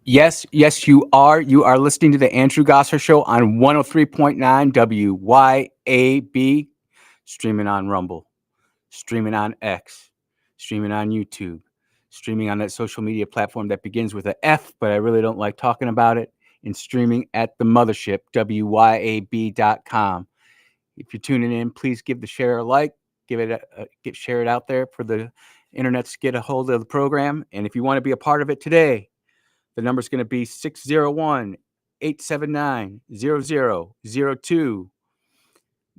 Yes, you are. You are listening to the Andrew Gosser Show on 103.9 WYAB, streaming on Rumble, streaming on X, streaming on YouTube, streaming on that social media platform that begins with a F, but I really don't like talking about it, and streaming at the mothership, WYAB.com. If you're tuning in, please give the share a like, share it out there for the internet to get a hold of the program. And if you want to be a part of it today, the number is going to be 601-879-0002.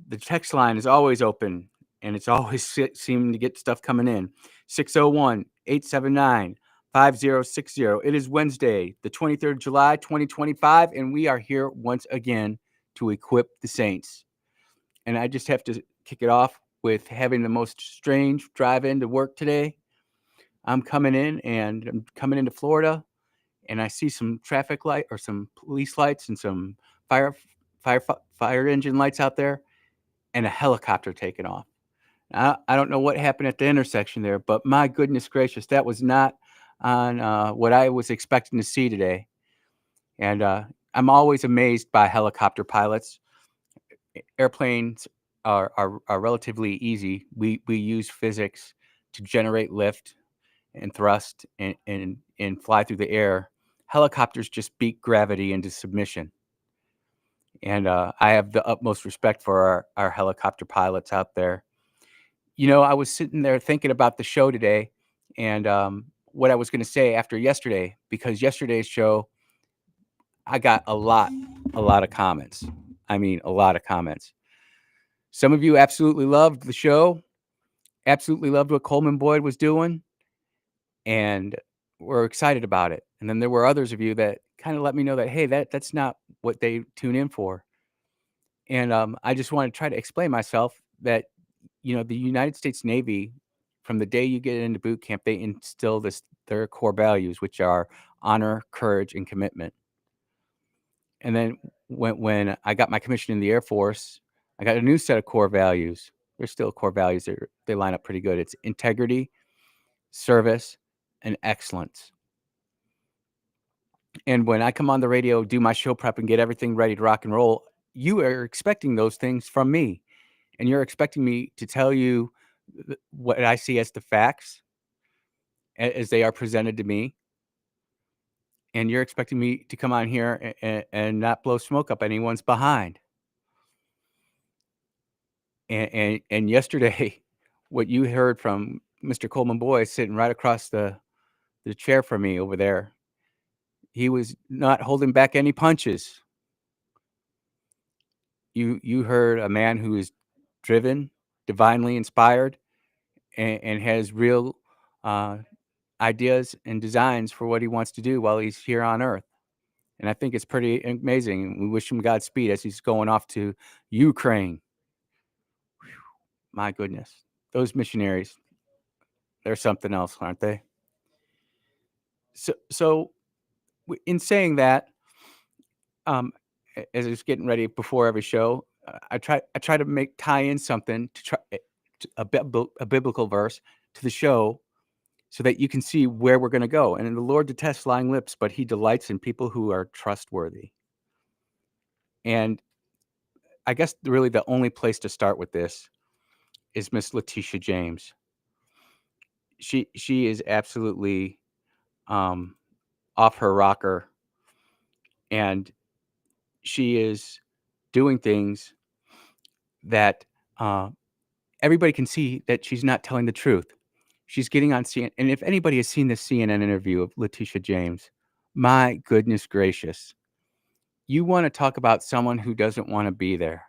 The text line is always open, and it's always seeming to get stuff coming in. 601-879-5060. It is Wednesday, the 23rd of July, 2025, and we are here once again to equip the saints. And I just have to kick it off with having the most strange drive in to work today. I'm coming into Florida, and I see some traffic light or some police lights and some fire fire engine lights out there, and a helicopter taking off. I don't know what happened at the intersection there, but my goodness gracious, that was not on what I was expecting to see today. And I'm always amazed by helicopter pilots. Airplanes are relatively easy. We use physics to generate lift and thrust and fly through the air. Helicopters just beat gravity into submission. And I have the utmost respect for our helicopter pilots out there. You know, I was sitting there thinking about the show today and what I was going to say after yesterday, because yesterday's show, I got a lot of comments. I mean, a lot of comments. Some of you absolutely loved the show, absolutely loved what Coleman Boyd was doing, and were excited about it. And then there were others of you that kind of let me know that, hey, that's not what they tune in for. And I just want to try to explain myself that, you know, the United States Navy, from the day you get into boot camp, they instill their core values, which are honor, courage, and commitment. And then when I got my commission in the Air Force, I got a new set of core values. They're still core values. They line up pretty good. It's integrity, service, and excellence. And when I come on the radio, do my show prep, and get everything ready to rock and roll, you are expecting those things from me. And you're expecting me to tell you what I see as the facts as they are presented to me. And you're expecting me to come on here and not blow smoke up anyone's behind. And yesterday, what you heard from Mr. Coleman Boyd sitting right across the chair from me over there, he was not holding back any punches. You heard a man who is driven, divinely inspired, and has real ideas and designs for what he wants to do while he's here on Earth. And I think it's pretty amazing. We wish him Godspeed as he's going off to Ukraine. Whew, my goodness. Those missionaries, they're something else, aren't they? So in saying that, as I was getting ready before every show, I try to tie in something a biblical verse to the show, so that you can see where we're going to go. And the Lord detests lying lips, but he delights in people who are trustworthy. And I guess really the only place to start with this is Miss Letitia James. She is absolutely off her rocker, and she is doing things that everybody can see that she's not telling the truth. She's getting on CNN, and if anybody has seen this CNN interview of Letitia James, my goodness gracious, you want to talk about someone who doesn't want to be there.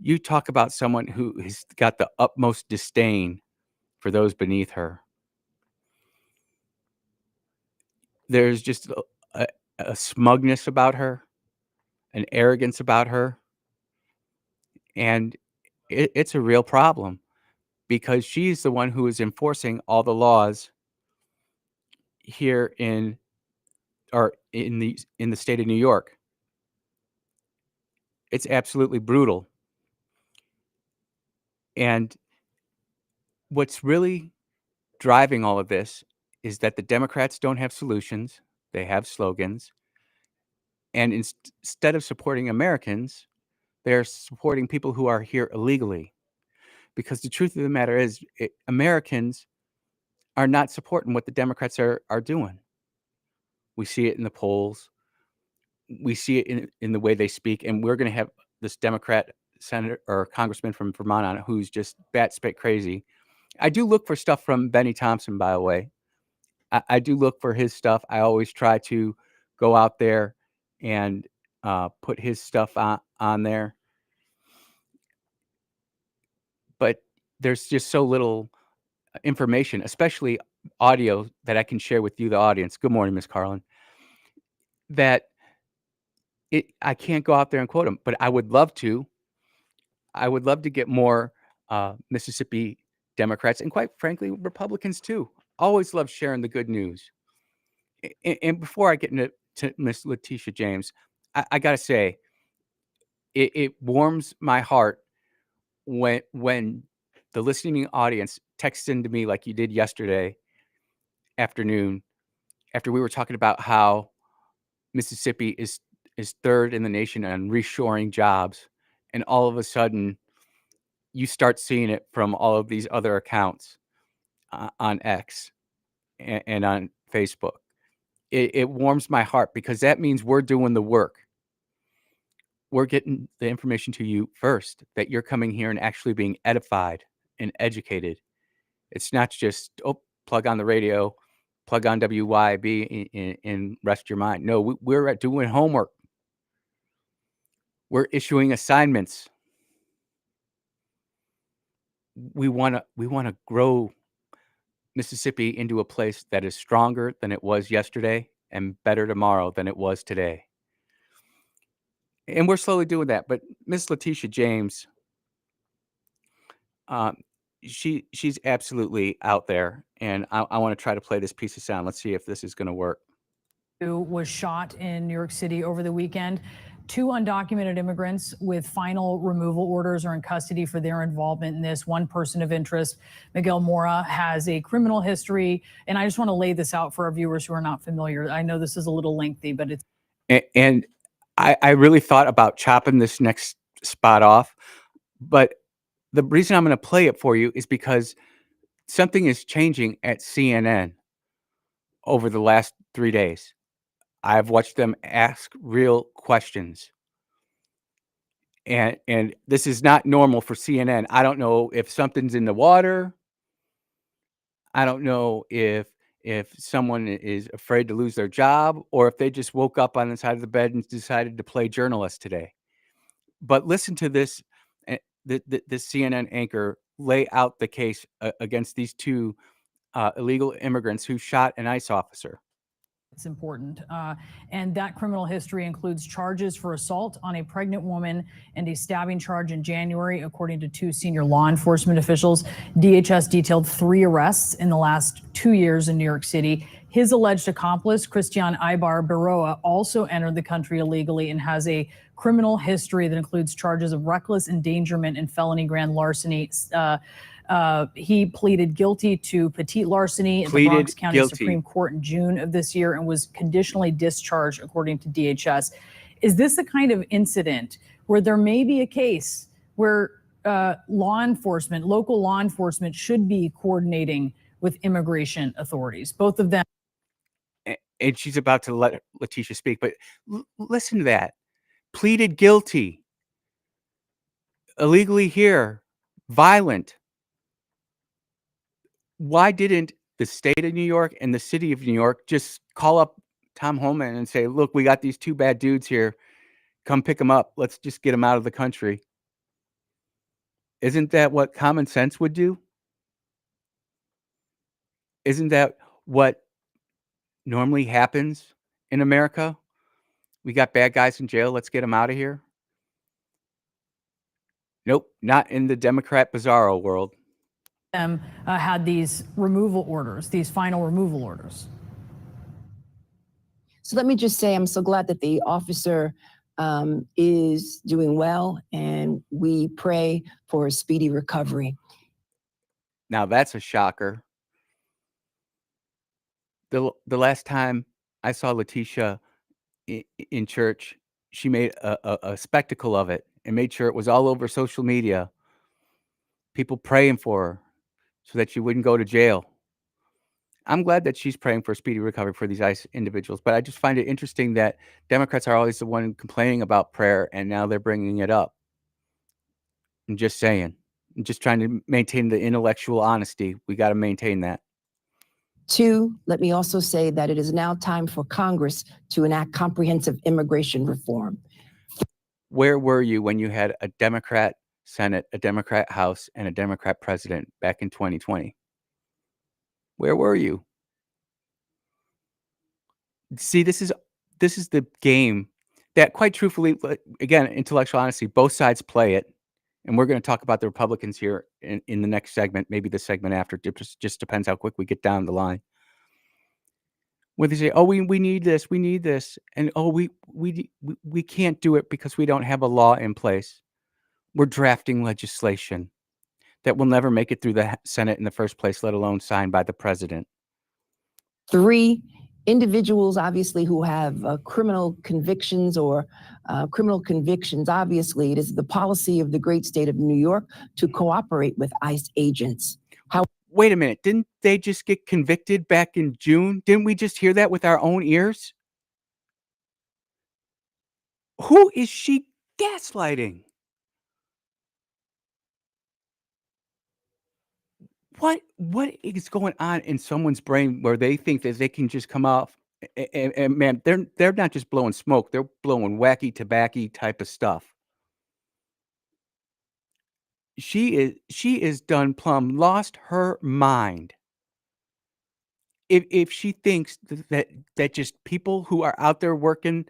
You talk about someone who has got the utmost disdain for those beneath her. There's just a smugness about her, an arrogance about her, and it's a real problem, because she's the one who is enforcing all the laws here in the state of New York. It's absolutely brutal. And what's really driving all of this is that the Democrats don't have solutions. they have slogans, and instead of supporting Americans, they're supporting people who are here illegally. Because the truth of the matter is, Americans are not supporting what the Democrats are doing. We see it in the polls. We see it in the way they speak, and we're going to have this Democrat senator or congressman from Vermont on it who's just bat-spit crazy. I do look for stuff from Benny Thompson, by the way. I do look for his stuff. I always try to go out there and put his stuff on there. But there's just so little information, especially audio, that I can share with you, the audience. Good morning, Miss Carlin. That I can't go out there and quote him, but I would love to. I would love to get more Mississippi Democrats, and quite frankly, Republicans too. Always love sharing the good news. And before I get into Miss Letitia James, I got to say, it warms my heart when the listening audience texts into me like you did yesterday afternoon, after we were talking about how Mississippi is third in the nation on reshoring jobs, and all of a sudden you start seeing it from all of these other accounts on X and on Facebook. It warms my heart because that means we're doing the work. We're getting the information to you first, that you're coming here and actually being edified and educated. It's not just, oh, plug on the radio, plug on WYAB and rest your mind. No, we're doing homework. We're issuing assignments. We want to grow Mississippi into a place that is stronger than it was yesterday and better tomorrow than it was today. And we're slowly doing that. But Miss Letitia James, she's absolutely out there, and I want to try to play this piece of sound. Let's see if this is going to work. Who was shot in New York City over the weekend. 2 undocumented immigrants with final removal orders are in custody for their involvement in this. One person of interest, Miguel Mora, has a criminal history. And I just want to lay this out for our viewers who are not familiar. I know this is a little lengthy, but it's... And I really thought about chopping this next spot off, but the reason I'm going to play it for you is because something is changing at CNN over the last 3 days. I've watched them ask real questions. And this is not normal for CNN. I don't know if something's in the water. I don't know if someone is afraid to lose their job, or if they just woke up on the side of the bed and decided to play journalist today. But listen to this, the CNN anchor lay out the case against these 2 illegal immigrants who shot an ICE officer. It's important. And that criminal history includes charges for assault on a pregnant woman and a stabbing charge in January, according to 2 senior law enforcement officials. DHS detailed 3 arrests in the last 2 years in New York City. His alleged accomplice, Christian Ibar Baroa, also entered the country illegally and has a criminal history that includes charges of reckless endangerment and felony grand larceny. He pleaded guilty to petite larceny at the Bronx County Supreme Court in June of this year and was conditionally discharged, according to DHS. Is this the kind of incident where there may be a case where law enforcement, local law enforcement, should be coordinating with immigration authorities, both of them? And she's about to let Letitia speak, but listen to that. Pleaded guilty. Illegally here. Violent. Why didn't the state of New York and the city of New York just call up Tom Homan and say, look, we got these 2 bad dudes here. Come pick them up. Let's just get them out of the country. Isn't that what common sense would do? Isn't that what normally happens in America? We got bad guys in jail. Let's get them out of here. Nope, not in the Democrat bizarro world. Had these removal orders, these final removal orders. So let me just say, I'm so glad that the officer is doing well, and we pray for a speedy recovery. Now that's a shocker. The last time I saw Letitia in church. She made a spectacle of it and made sure it was all over social media. People praying for her so that she wouldn't go to jail. I'm glad that she's praying for a speedy recovery for these ICE individuals, but I just find it interesting that Democrats are always the one complaining about prayer, and now they're bringing it up. I'm just saying. I'm just trying to maintain the intellectual honesty. We got to maintain that. Two, let me also say that it is now time for Congress to enact comprehensive immigration reform. Where were you when you had a Democrat Senate, a Democrat House, and a Democrat president back in 2020? Where were you? See, this is the game that, quite truthfully, again, intellectual honesty, both sides play it, and we're going to talk about the Republicans here in the next segment, maybe the segment after. It just depends how quick we get down the line. Where they say, "Oh, we need this, and oh, we can't do it because we don't have a law in place." We're drafting legislation that will never make it through the Senate in the first place, let alone signed by the president. Three, individuals obviously who have criminal convictions obviously it is the policy of the great state of New York to cooperate with ICE agents. Wait a minute, didn't they just get convicted back in June? Didn't we just hear that with our own ears? Who is she gaslighting? What is going on in someone's brain where they think that they can just come off and man, they're not just blowing smoke, they're blowing wacky tobacco type of stuff. She is done plumb lost her mind. If she thinks that just people who are out there working,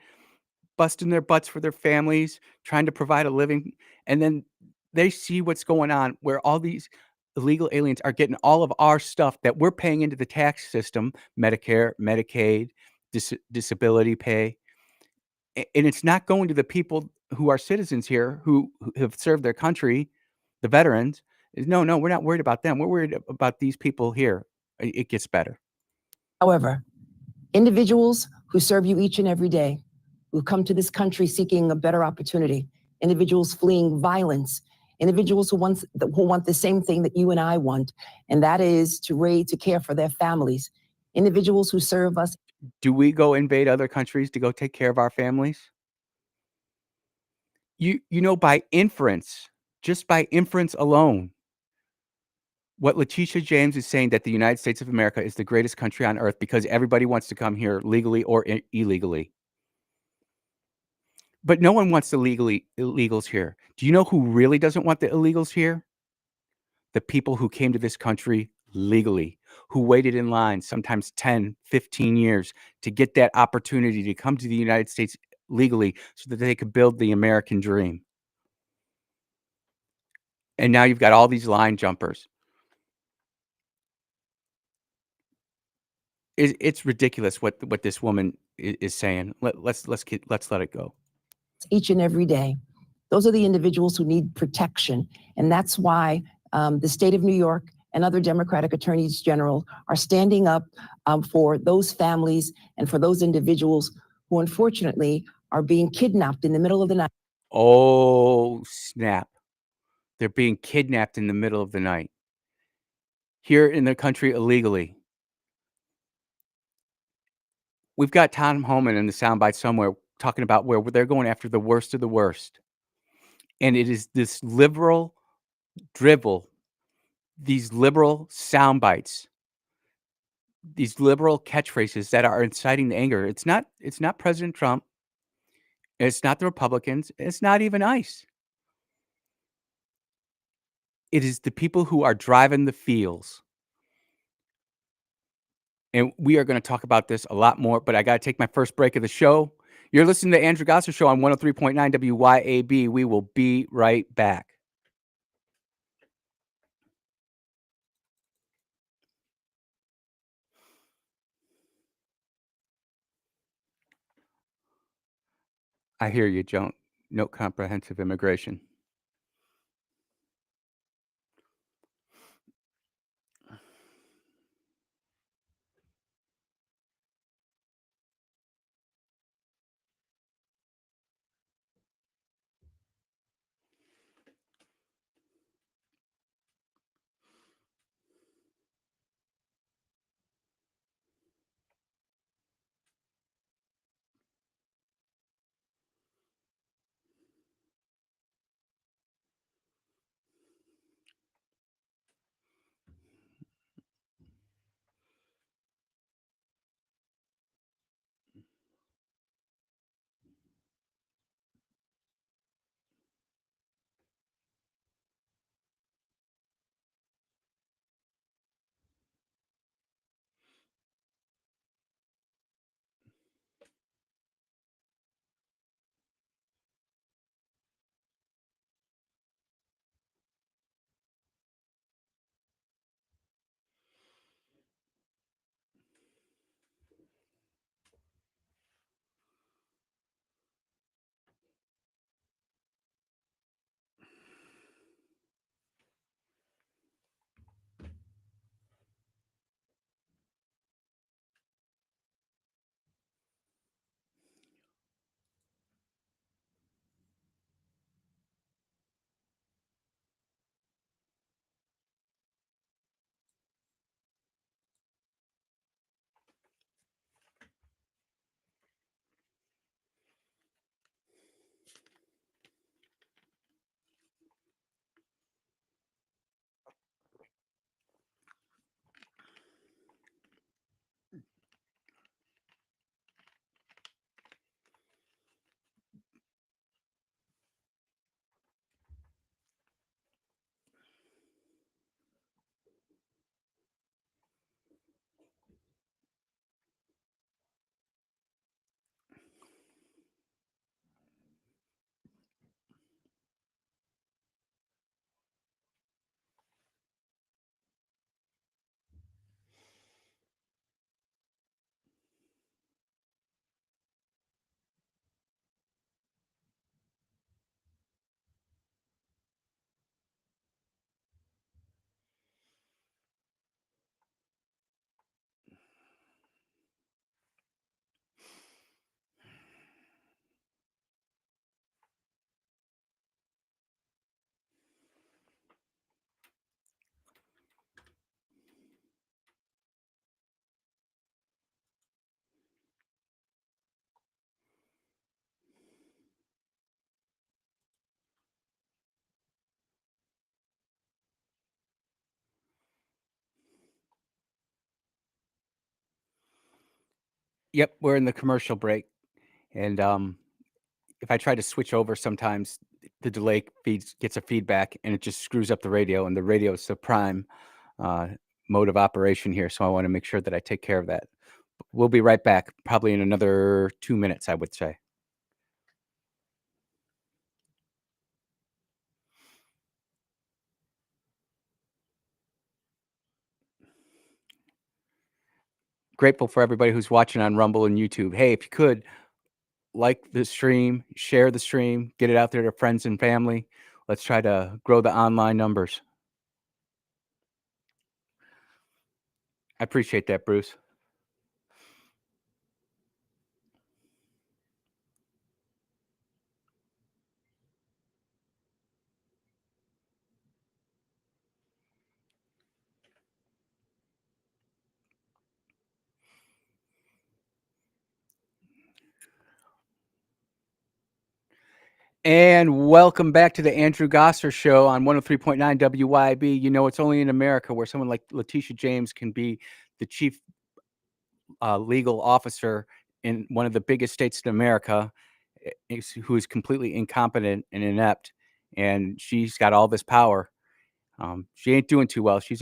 busting their butts for their families, trying to provide a living, and then they see what's going on where all these illegal aliens are getting all of our stuff that we're paying into the tax system, Medicare, Medicaid, disability pay, and it's not going to the people who are citizens here who have served their country, the veterans. No, we're not worried about them. We're worried about these people here. It gets better. However, individuals who serve you each and every day, who come to this country seeking a better opportunity, individuals fleeing violence, individuals who want the same thing that you and I want, and that is to care for their families, individuals who serve us. Do we go invade other countries to go take care of our families? You know, by inference, just by inference alone, what Letitia James is saying, that the United States of America is the greatest country on earth because everybody wants to come here legally or illegally. But no one wants the illegals here. Do you know who really doesn't want the illegals here? The people who came to this country legally, who waited in line sometimes 10, 15 years to get that opportunity to come to the United States legally so that they could build the American dream. And now you've got all these line jumpers. It's ridiculous what this woman is saying. Let's let it go. Each and every day. Those are the individuals who need protection. And that's why the state of New York and other Democratic attorneys general are standing up for those families and for those individuals who unfortunately are being kidnapped in the middle of the night. Oh, snap. They're being kidnapped in the middle of the night here in the country illegally. We've got Tom Homan in the soundbite somewhere talking about where they're going after the worst of the worst. And it is this liberal drivel, these liberal sound bites, these liberal catchphrases that are inciting the anger. It's not President Trump. It's not the Republicans. It's not even ICE. It is the people who are driving the feels. And we are going to talk about this a lot more, but I got to take my first break of the show. You're listening to Andrew Gosser Show on 103.9 WYAB. We will be right back. I hear you, Joan. No comprehensive immigration. Yep, we're in the commercial break, and if I try to switch over, sometimes the delay gets a feedback, and it just screws up the radio. And the radio is the prime uh, mode of operation here, so I want to make sure that I take care of that. We'll be right back, probably in another 2 minutes, I would say. Grateful for everybody who's watching on Rumble and YouTube. Hey, if you could like the stream, share the stream, get it out there to friends and family. Let's try to grow the online numbers. I appreciate that, Bruce. And welcome back to the Andrew Gosser Show on 103.9 WYAB. You know, it's only in America where someone like Letitia James can be the chief legal officer in one of the biggest states in America, who is completely incompetent and inept, and she's got all this power. She ain't doing too well. She's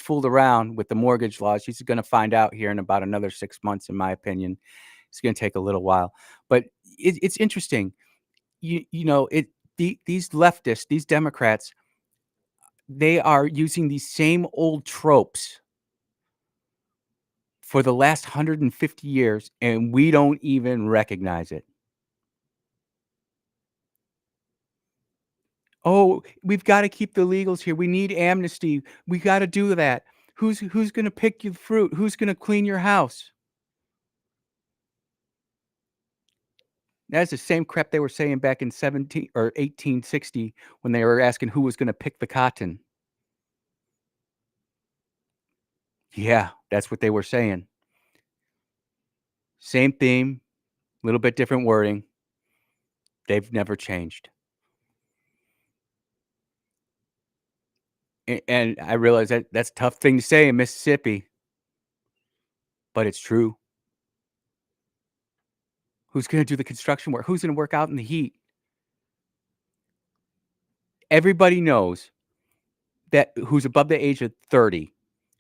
fooled around with the mortgage laws. She's going to find out here in about another 6 months, in my opinion. It's going to take a little while, but it's interesting. These leftists, these Democrats, they are using these same old tropes for the last 150 years, and we don't even recognize it. Oh, we've got to keep the illegals here. We need amnesty. We got to do that. Who's going to pick your fruit? Who's going to clean your house? That's the same crap they were saying back in 1860 when they were asking who was going to pick the cotton. Yeah, that's what they were saying. Same theme, a little bit different wording. They've never changed. And I realize that that's a tough thing to say in Mississippi, but it's true. Who's going to do the construction work? Who's going to work out in the heat? Everybody knows that who's above the age of 30,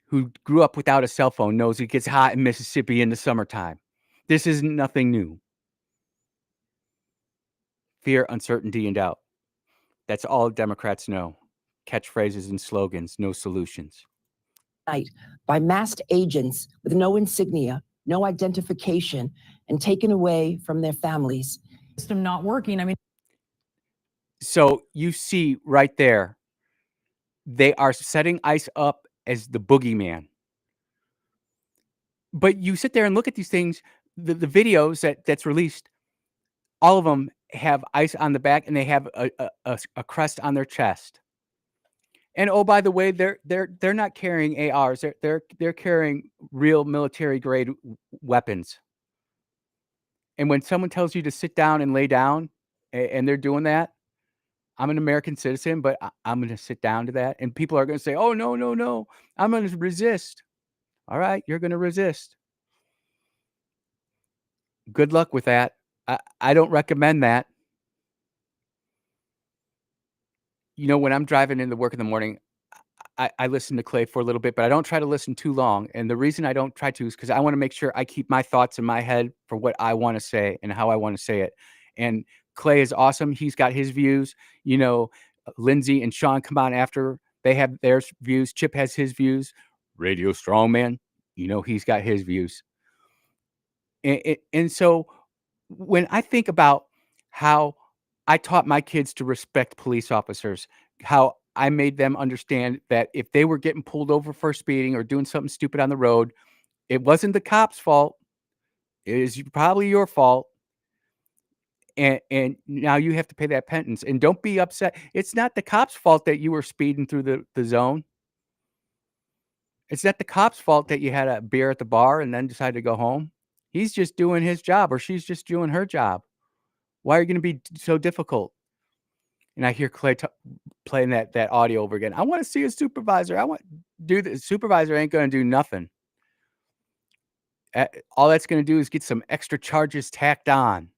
who grew up without a cell phone, knows it gets hot in Mississippi in the summertime. This is nothing new. Fear, uncertainty, and doubt. That's all Democrats know. Catchphrases and slogans, no solutions. By masked agents with no insignia, no identification, and taken away from their families. System not working. I mean, so you see right there, they are setting ICE up as the boogeyman. But you sit there and look at these things, the videos that's released, all of them have ICE on the back, and they have a crest on their chest. And oh, by the way, they're not carrying ARs. They're carrying real military grade weapons. And when someone tells you to sit down and lay down, and they're doing that, I'm an American citizen, but I'm going to sit down to that. And people are going to say, "Oh, no, no, no, I'm going to resist." All right, you're going to resist. Good luck with that. I don't recommend that. You know, when I'm driving into work in the morning, I listen to Clay for a little bit, but I don't try to listen too long. And the reason I don't try to is because I want to make sure I keep my thoughts in my head for what I want to say and how I want to say it. And Clay is awesome. He's got his views. You know, Lindsay and Sean come on after. They have their views. Chip has his views. Radio Strongman, you know, he's got his views. And so when I think about how I taught my kids to respect police officers, how I made them understand that if they were getting pulled over for speeding or doing something stupid on the road, it wasn't the cop's fault. It is probably your fault. And now you have to pay that penance. And don't be upset. It's not the cop's fault that you were speeding through the zone. It's not the cop's fault that you had a beer at the bar and then decided to go home. He's just doing his job, or she's just doing her job. Why are you going to be so difficult? And I hear Clay playing that audio over again. I want to see a supervisor. The supervisor ain't going to do nothing. All that's going to do is get some extra charges tacked on.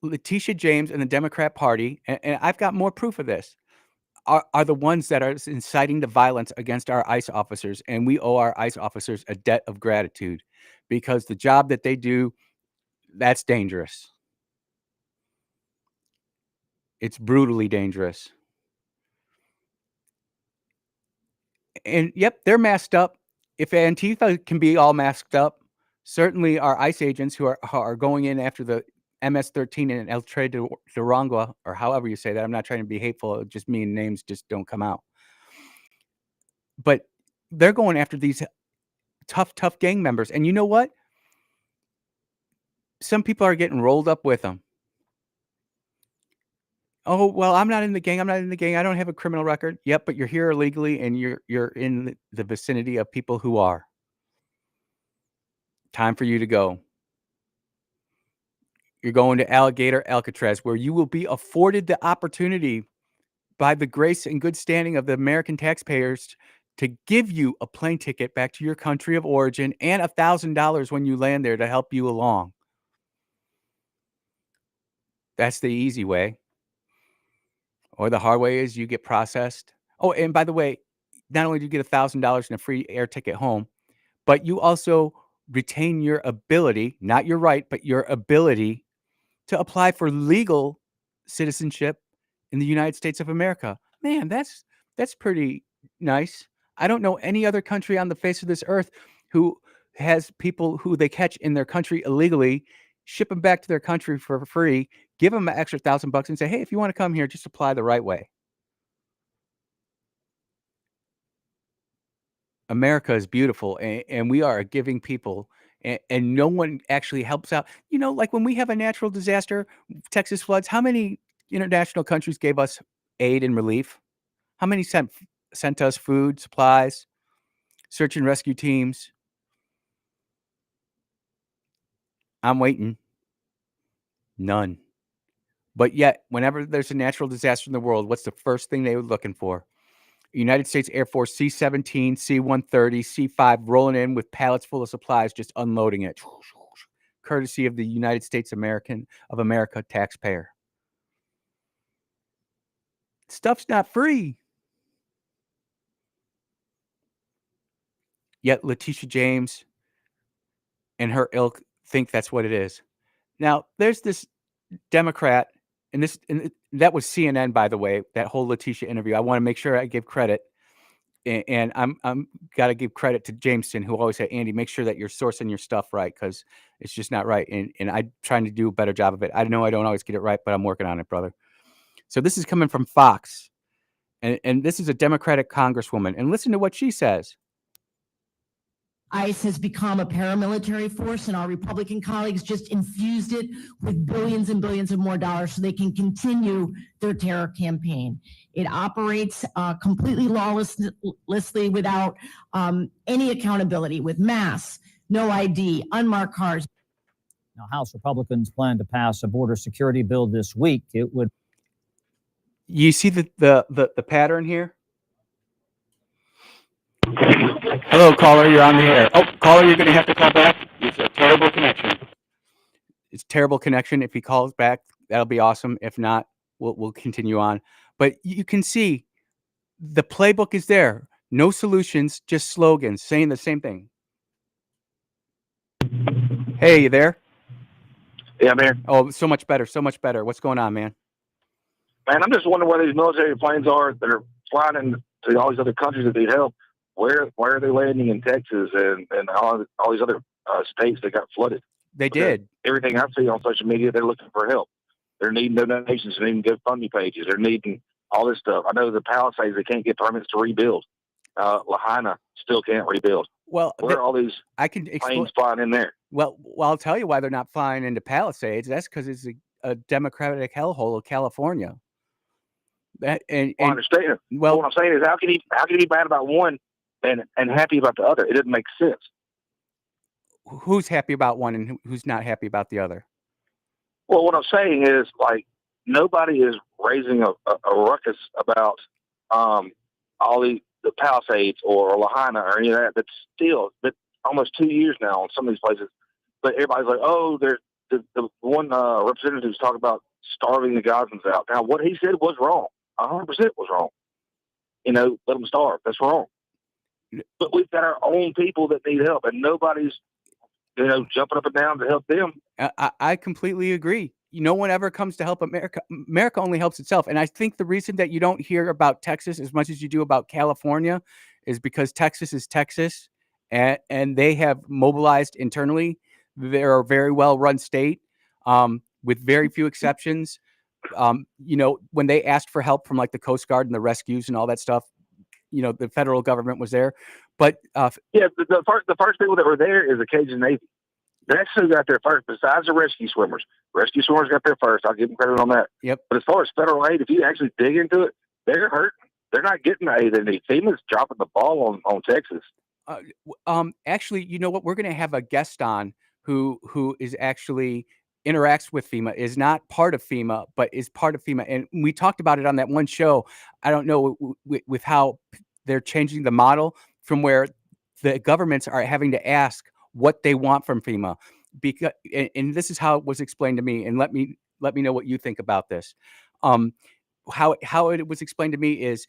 Letitia James and the Democrat Party, and I've got more proof of this, are the ones that are inciting the violence against our ICE officers, and we owe our ICE officers a debt of gratitude because the job that they do, that's dangerous. It's brutally dangerous. And yep, they're masked up. If Antifa can be all masked up, certainly our ICE agents who are going in after the MS-13 and El Tre Durango, or however you say that. I'm not trying to be hateful. Just mean names just don't come out. But they're going after these tough gang members. And you know what? Some people are getting rolled up with them. Oh, well, I'm not in the gang. I don't have a criminal record. Yep, but you're here illegally and you're in the vicinity of people who are. Time for you to go. You're going to Alligator Alcatraz, where you will be afforded the opportunity by the grace and good standing of the American taxpayers to give you a plane ticket back to your country of origin and $1,000 when you land there to help you along. That's the easy way. Or the hard way is you get processed. Oh, and by the way, not only do you get $1,000 and a free air ticket home, but you also retain your ability, not your right, but your ability to apply for legal citizenship in the United States of America. Man, that's pretty nice. I don't know any other country on the face of this earth who has people who they catch in their country illegally, ship them back to their country for free, give them an extra $1,000 and say, hey, if you want to come here, just apply the right way. America is beautiful, and we are a giving people, and no one actually helps out. You know, like when we have a natural disaster, Texas floods, how many international countries gave us aid and relief? How many sent us food, supplies, search and rescue teams? I'm waiting. None. But yet, whenever there's a natural disaster in the world, what's the first thing they were looking for? United States Air Force C-17, C-130, C-5 rolling in with pallets full of supplies, just unloading it. Courtesy of the United States of America taxpayer. Stuff's not free. Yet Letitia James and her ilk think that's what it is. Now, there's this Democrat, and that was CNN, by the way, that whole Letitia interview. I want to make sure I give credit. And I'm got to give credit to Jameson, who always said, Andy, make sure that you're sourcing your stuff right, because it's just not right. And I'm trying to do a better job of it. I know I don't always get it right, but I'm working on it, brother. So this is coming from Fox. And this is a Democratic congresswoman. And listen to what she says. ICE has become a paramilitary force, and our Republican colleagues just infused it with billions and billions of more dollars so they can continue their terror campaign. It operates completely lawlessly without any accountability, with masks, no ID, unmarked cars. Now, House Republicans plan to pass a border security bill this week. It would. You see the pattern here? Hello, caller. You're on the air. Oh, caller, you're going to have to call back. It's a terrible connection. It's terrible connection. If he calls back, that'll be awesome. If not, we'll continue on. But you can see the playbook is there. No solutions, just slogans saying the same thing. Hey, you there? Yeah, man. Oh, so much better. So much better. What's going on, man? Man, I'm just wondering where these military planes are that are flying into all these other countries that need help. Where are they landing in Texas and all these other states that got flooded? They did. Everything I see on social media, they're looking for help. They're needing donations. They're needing GoFundMe pages. They're needing all this stuff. I know the Palisades, they can't get permits to rebuild. Lahaina still can't rebuild. Well, where are all these planes flying in there? Well, I'll tell you why they're not flying into Palisades. That's because it's a Democratic hellhole of California. I understand. Well, what I'm saying is, how can he be bad about one and happy about the other? It doesn't make sense. Who's happy about one and who's not happy about the other? Well, what I'm saying is, like, nobody is raising a ruckus about all the Palisades or Lahaina or any of that. That's still been almost 2 years now in some of these places. But everybody's like, oh, there's the one representative who's talking about starving the Gazans out. Now, what he said was wrong. 100% was wrong. Let them starve. That's wrong. But we've got our own people that need help, and nobody's, jumping up and down to help them. I completely agree. No one ever comes to help America. America only helps itself. And I think the reason that you don't hear about Texas as much as you do about California is because Texas is Texas, and they have mobilized internally. They're a very well-run state, with very few exceptions. When they asked for help from like the Coast Guard and the rescues and all that stuff, the federal government was there. But the first people that were there is the Cajun Navy. That's who got there first, besides the rescue swimmers. Rescue swimmers got there first. I'll give them credit on that. Yep. But as far as federal aid, if you actually dig into it, they're hurting. They're not getting the aid they need. FEMA's dropping the ball on Texas. Actually, you know what? We're going to have a guest on who is actually interacts with FEMA, is not part of FEMA, but is part of FEMA. And we talked about it on that one show. I don't know with how they're changing the model from where the governments are having to ask what they want from FEMA, because, and this is how it was explained to me. And let me know what you think about this. How it was explained to me is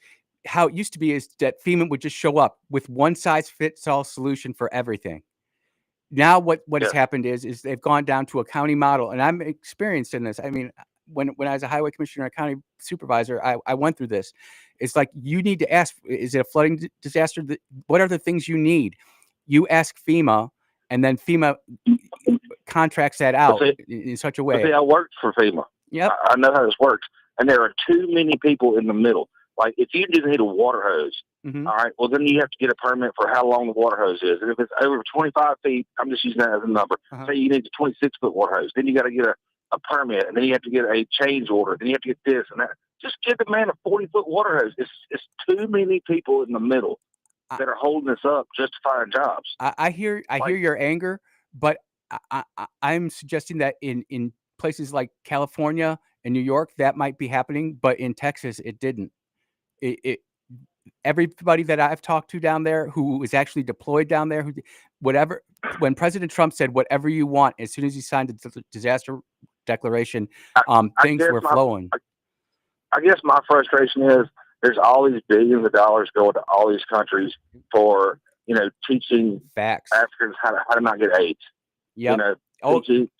how it used to be is that FEMA would just show up with one size fits all solution for everything. Now what has happened is they've gone down to a county model, and I'm experienced in this. I mean, when I was a highway commissioner and a county supervisor, I went through this. It's like, you need to ask, is it a flooding disaster? What are the things you need? You ask FEMA, and then FEMA contracts that out in such a way. See, I worked for FEMA. Yep. I know how this works. And there are too many people in the middle. Like, if you just need a water hose, all right, well, then you have to get a permit for how long the water hose is. And if it's over 25 feet, I'm just using that as a number. Say you need a 26-foot water hose. Then you got to get a permit, and then you have to get a change order. Then you have to get this and that. Just give the man a 40-foot water hose. It's too many people in the middle that are holding us up just to find jobs. I hear your anger, but I'm suggesting that in places like California and New York, that might be happening, but in Texas, it didn't. Everybody that I've talked to down there who was actually deployed down there, when President Trump said whatever you want, as soon as he signed the disaster declaration, things were flowing. I guess my frustration is there's all these billions of dollars going to all these countries for, teaching facts Africans how to not get AIDS. Yep.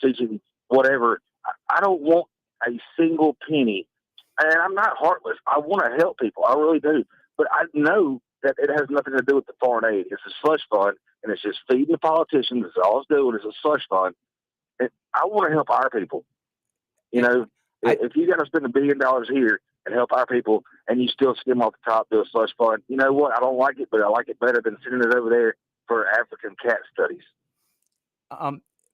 Teaching whatever. I don't want a single penny, and I'm not heartless. I want to help people. I really do. But I know that it has nothing to do with the foreign aid. It's a slush fund, and it's just feeding the politicians. It's all it's doing is a slush fund. And I want to help our people. If you got to spend $1 billion here and help our people, and you still skim off the top, do a slush fund, you know what? I don't like it, but I like it better than sending it over there for African cat studies.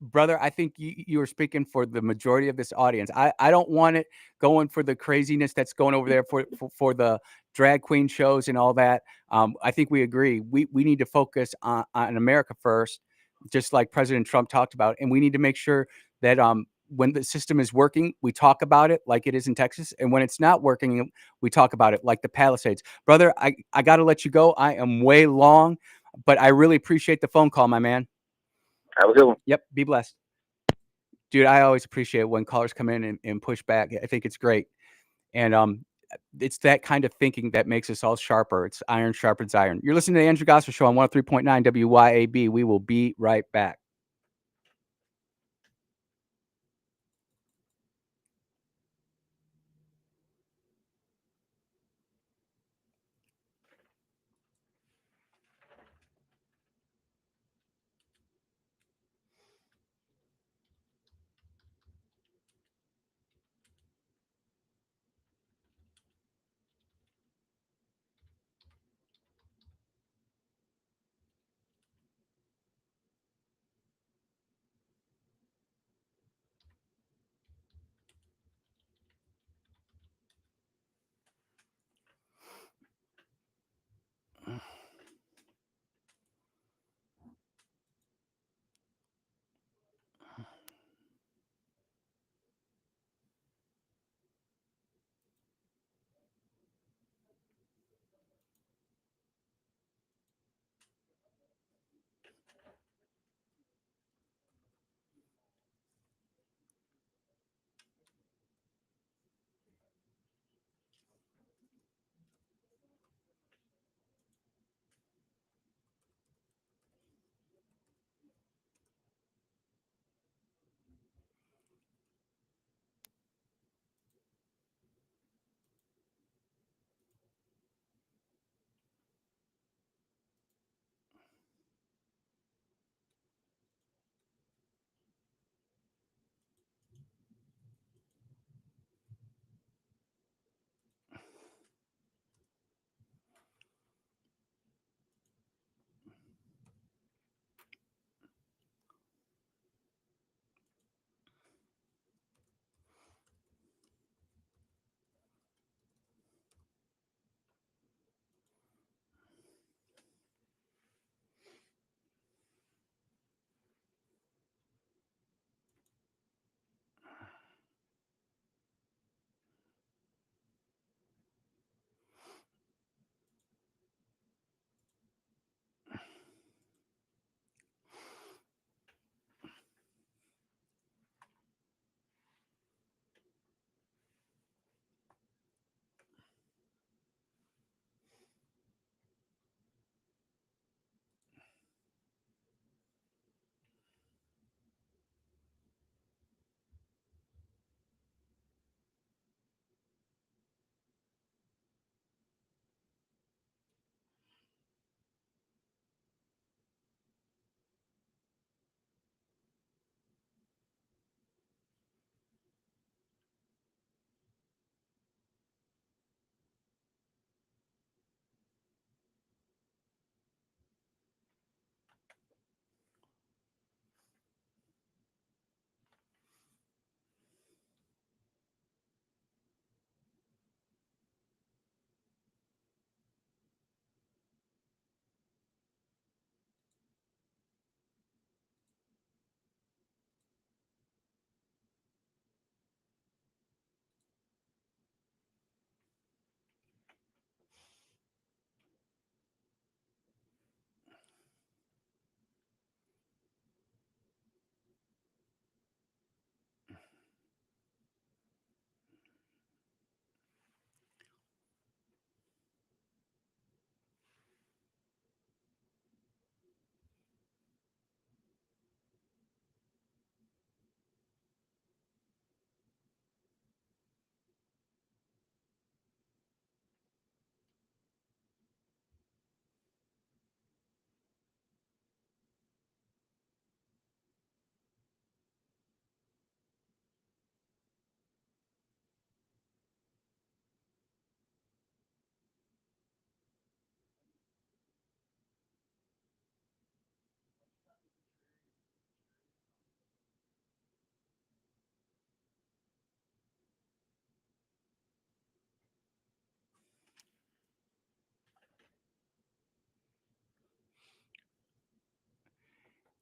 Brother, I think you are speaking for the majority of this audience. I don't want it going for the craziness that's going over there for the drag queen shows and all that. I think we agree. We need to focus on America first, just like President Trump talked about. And we need to make sure that when the system is working, we talk about it like it is in Texas. And when it's not working, we talk about it like the Palisades. Brother, I got to let you go. I am way long, but I really appreciate the phone call, my man. Have a good one. Yep. Be blessed. Dude, I always appreciate when callers come in and push back. I think it's great. And it's that kind of thinking that makes us all sharper. It's iron sharpens iron. You're listening to the Andrew Gospel Show on 103.9 WYAB. We will be right back.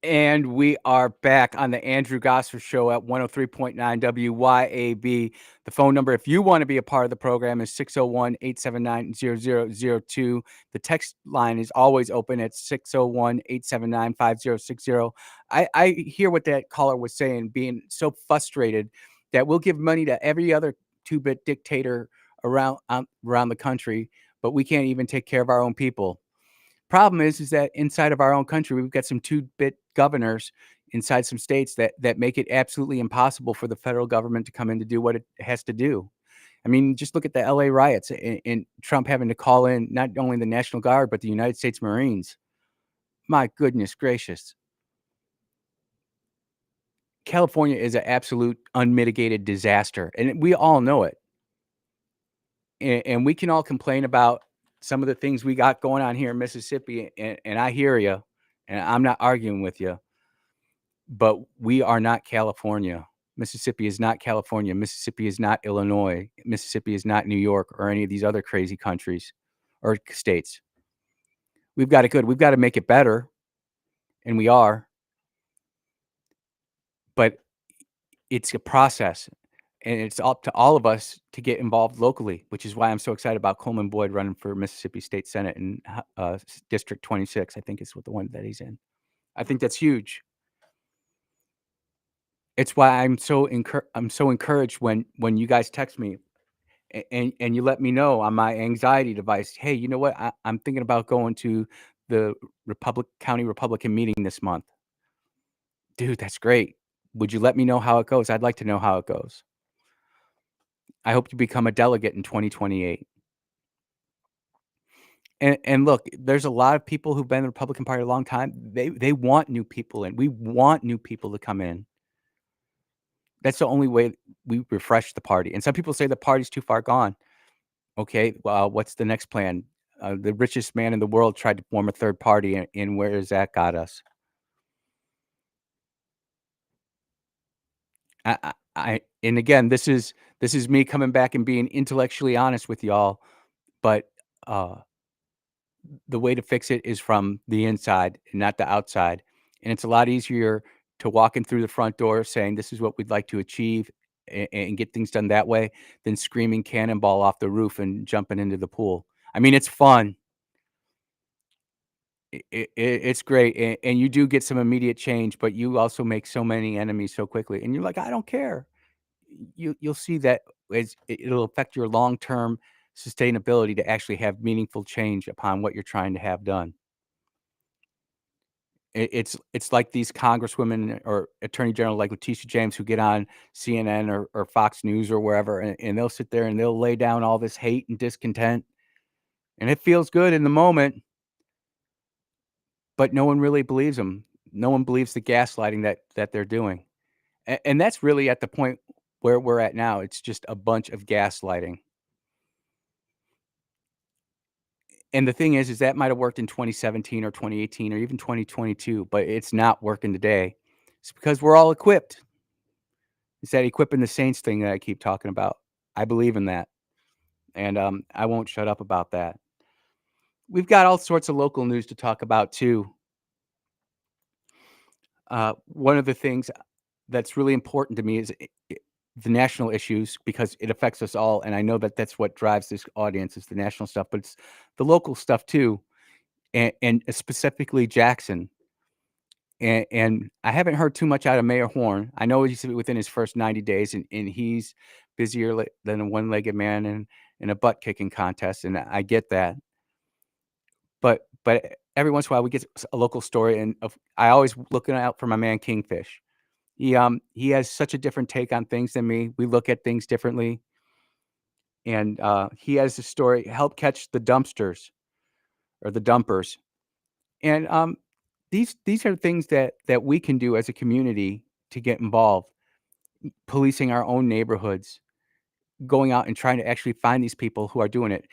And we are back on the Andrew Gosser Show at 103.9 WYAB. The phone number, if you want to be a part of the program, is 601-879-0002. The text line is always open at 601-879-5060. I hear what that caller was saying, being so frustrated that we'll give money to every other two-bit dictator around the country, but we can't even take care of our own people. Problem is that inside of our own country, we've got some two-bit governors inside some states that make it absolutely impossible for the federal government to come in to do what it has to do. I mean, just look at the LA riots and Trump having to call in not only the National Guard, but the United States Marines. My goodness gracious. California is an absolute unmitigated disaster, and we all know it. And we can all complain about some of the things we got going on here in Mississippi, and I hear you, and I'm not arguing with you, but we are not California. Mississippi is not California. Mississippi is not Illinois. Mississippi is not New York or any of these other crazy countries or states. We've got it good. We've got to make it better, and we are. But it's a process, and it's up to all of us to get involved locally, which is why I'm so excited about Coleman Boyd running for Mississippi State Senate in District 26. I think it's the one that he's in. I think that's huge. It's why I'm so encouraged when you guys text me and you let me know on my anxiety device, hey, you know what? I'm thinking about going to the County Republican meeting this month. Dude, that's great. Would you let me know how it goes? I'd like to know how it goes. I hope you become a delegate in 2028. And look, there's a lot of people who've been in the Republican Party a long time. They want new people in. We want new people to come in. That's the only way we refresh the party. And some people say the party's too far gone. Okay, well, what's the next plan? The richest man in the world tried to form a third party, and where has that got us? And again, this is me coming back and being intellectually honest with y'all, but the way to fix it is from the inside and not the outside. And it's a lot easier to walk in through the front door saying this is what we'd like to achieve and get things done that way than screaming cannonball off the roof and jumping into the pool. I mean, it's fun. It's great, and you do get some immediate change, but you also make so many enemies so quickly, and you're like, I don't care. You'll see that it'll affect your long-term sustainability to actually have meaningful change upon what you're trying to have done. It's like these congresswomen or attorney general like Letitia James who get on CNN or Fox News or wherever, and they'll sit there and they'll lay down all this hate and discontent, and it feels good in the moment, but no one really believes them. No one believes the gaslighting that they're doing, and that's really at the point where we're at now. It's just a bunch of gaslighting. And the thing is that might have worked in 2017 or 2018 or even 2022, but it's not working today. It's because we're all equipped. It's that equipping the saints thing that I keep talking about. I believe in that, and I won't shut up about that. We've got all sorts of local news to talk about too. One of the things that's really important to me is the national issues because it affects us all, and I know that that's what drives this audience is the national stuff, but it's the local stuff too, and specifically Jackson. And I haven't heard too much out of Mayor Horn. I know he's within his first 90 days, and he's busier than a one-legged man in a butt-kicking contest, and I get that. But every once in a while, we get a local story, and I always looking out for my man Kingfish. He has such a different take on things than me. We look at things differently, and he has a story, help catch the dumpsters or the dumpers, and these are things that we can do as a community to get involved, policing our own neighborhoods, going out and trying to actually find these people who are doing it.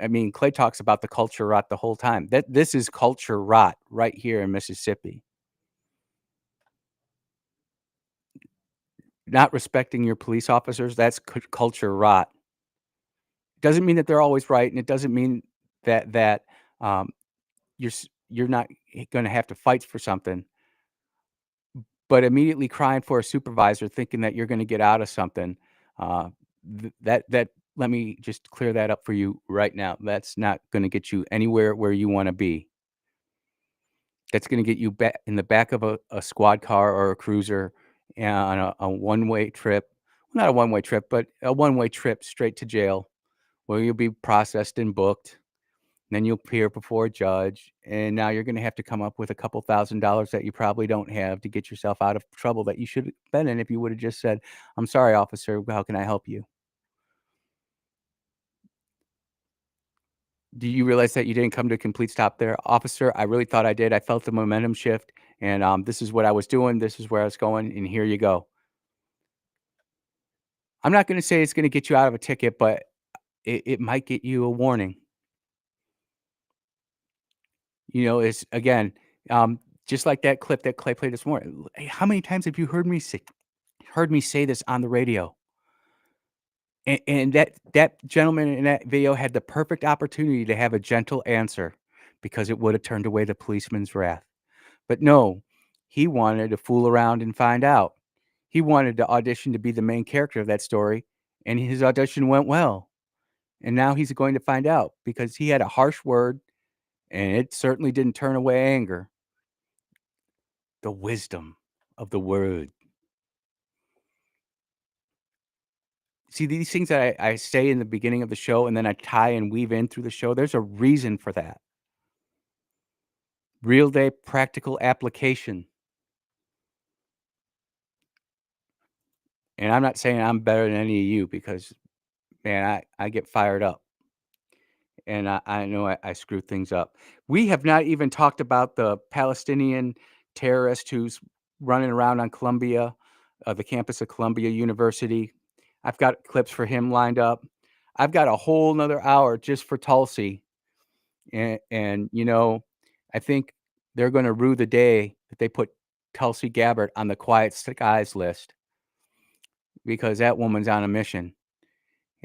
I mean, Clay talks about the culture rot the whole time. This is culture rot right here in Mississippi. Not respecting your police officers, that's culture rot. Doesn't mean that they're always right, and it doesn't mean that you're not going to have to fight for something. but immediately crying for a supervisor, thinking that you're going to get out of something. Uh, that let me just clear that up for you right now. That's not going to get you anywhere where you want to be. That's going to get you back in the back of a squad car or a cruiser on a one-way trip. Not a one-way trip, but a one-way trip straight to jail, where you'll be processed and booked. Then you'll appear before a judge, and now you're gonna have to come up with a couple $1,000s that you probably don't have to get yourself out of trouble that you should have been in if you would've just said, "I'm sorry, officer, how can I help you?" Do you realize that you didn't come to a complete stop there? "Officer, I really thought I did. I felt the momentum shift, and, this is what I was doing, this is where I was going, and here you go." I'm not gonna say it's gonna get you out of a ticket, but it might get you a warning. You know, it's again, just like that clip that Clay played this morning. Hey, how many times have you heard me say this on the radio? And that gentleman in that video had the perfect opportunity to have a gentle answer because it would have turned away the policeman's wrath. But no, he wanted to fool around and find out. He wanted to audition to be the main character of that story, and his audition went well. And now he's going to find out because he had a harsh word, and it certainly didn't turn away anger. The wisdom of the word. See, these things that I say in the beginning of the show and then I tie and weave in through the show, there's a reason for that. Real day practical application. And I'm not saying I'm better than any of you because, man, I get fired up. And I know I screw things up. We have not even talked about the Palestinian terrorist who's running around on Columbia, the campus of Columbia University. I've got clips for him lined up. I've got a whole nother hour just for Tulsi. And you know, I think they're going to rue the day that they put Tulsi Gabbard on the Quiet Skies list because that woman's on a mission.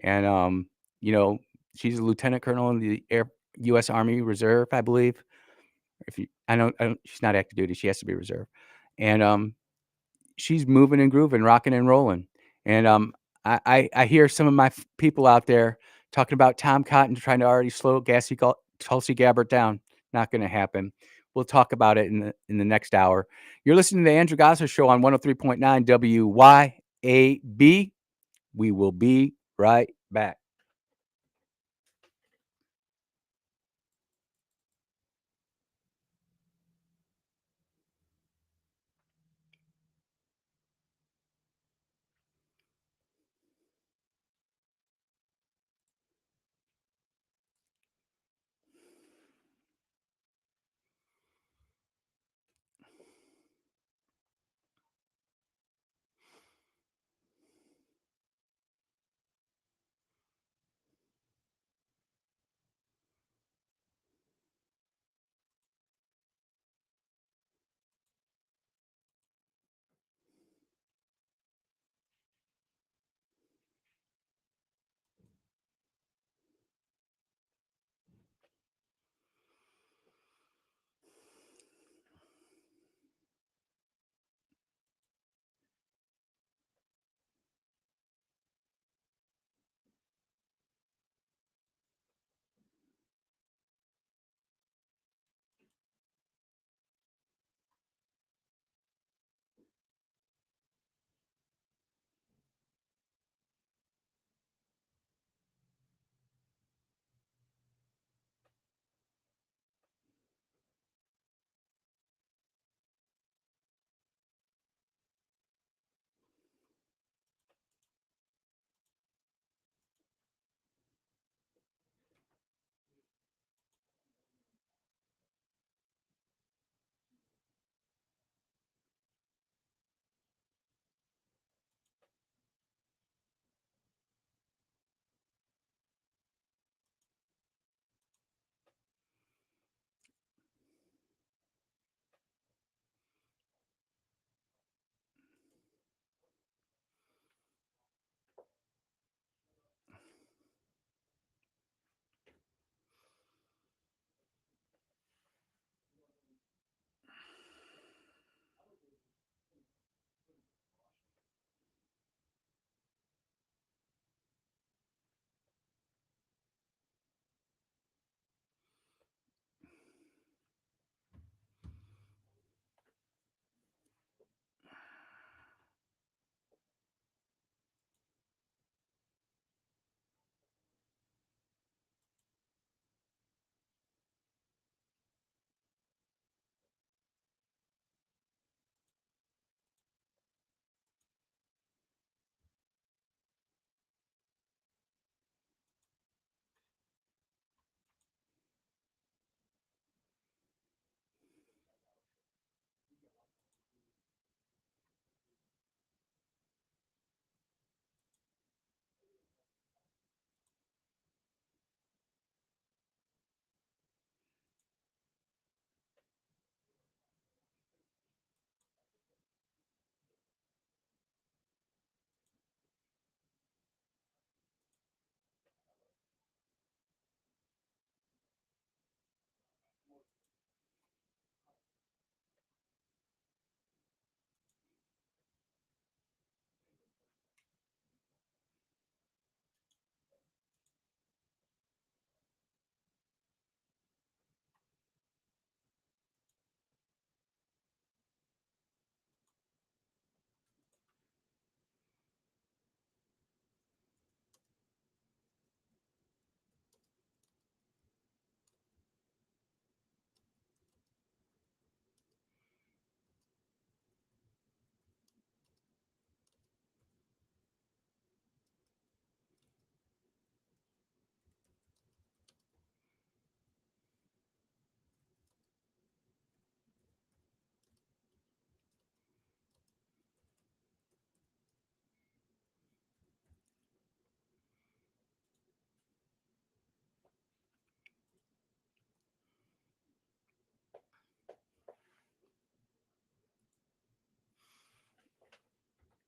And, you know, she's a lieutenant colonel in the U.S. Army Reserve, I believe. If you, I don't, she's not active duty. She has to be reserve. And she's moving and grooving, rocking and rolling. And I hear some of my people out there talking about Tom Cotton trying to already slow Tulsi Gabbard down. Not going to happen. We'll talk about it in the next hour. You're listening to the Andrew Gosser Show on 103.9 WYAB. We will be right back.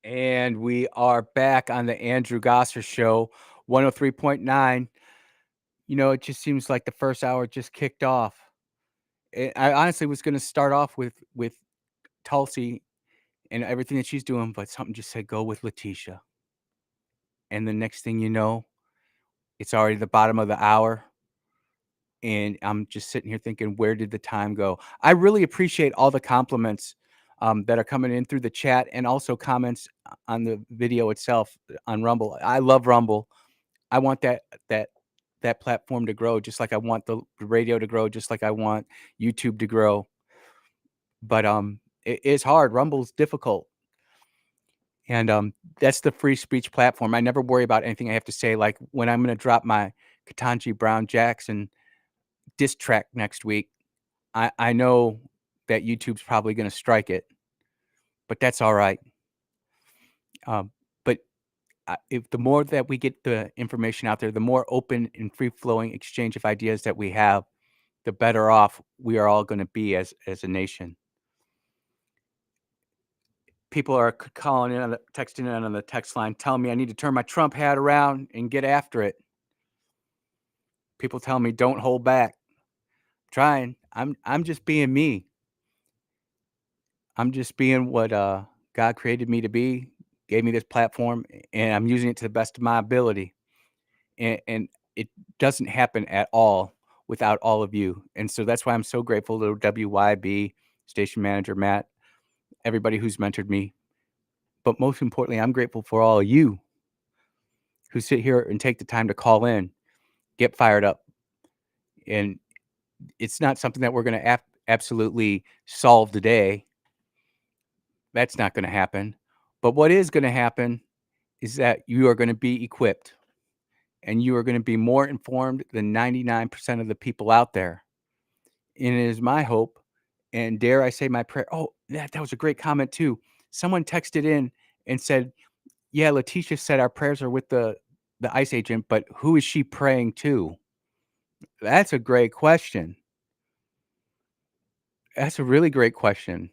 And we are back on the Andrew Gosser Show, 103.9. You know, it just seems like the first hour just kicked off. I honestly was going to start off with Tulsi and everything that she's doing, but something just said go with Letitia. And the next thing you know, it's already the bottom of the hour. And I'm just sitting here thinking, where did the time go? I really appreciate all the compliments that are coming in through the chat and also comments on the video itself on Rumble. I love Rumble. I want that platform to grow, just like I want the radio to grow, just like I want YouTube to grow. But it is hard. Rumble's difficult. And that's the free speech platform. I never worry about anything I have to say. Like when I'm going to drop my Ketanji Brown Jackson diss track next week, I know that YouTube's probably going to strike it, but that's all right. But if the more that we get the information out there, the more open and free-flowing exchange of ideas that we have, the better off we are all going to be as a nation. People are calling in, texting in on the text line, telling me I need to turn my Trump hat around and get after it. People tell me don't hold back. I'm trying. I'm just being me. I'm just being what God created me to be, gave me this platform, and I'm using it to the best of my ability. And it doesn't happen at all without all of you. And so that's why I'm so grateful to WYAB, station manager Matt, everybody who's mentored me. But most importantly, I'm grateful for all of you who sit here and take the time to call in, get fired up. And it's not something that we're going to absolutely solve today. That's not going to happen. But what is going to happen is that you are going to be equipped and you are going to be more informed than 99% of the people out there. And it is my hope, and dare I say my prayer. Oh, that was a great comment too. Someone texted in and said, yeah, Letitia said our prayers are with the ICE agent, but who is she praying to? That's a great question. That's a really great question.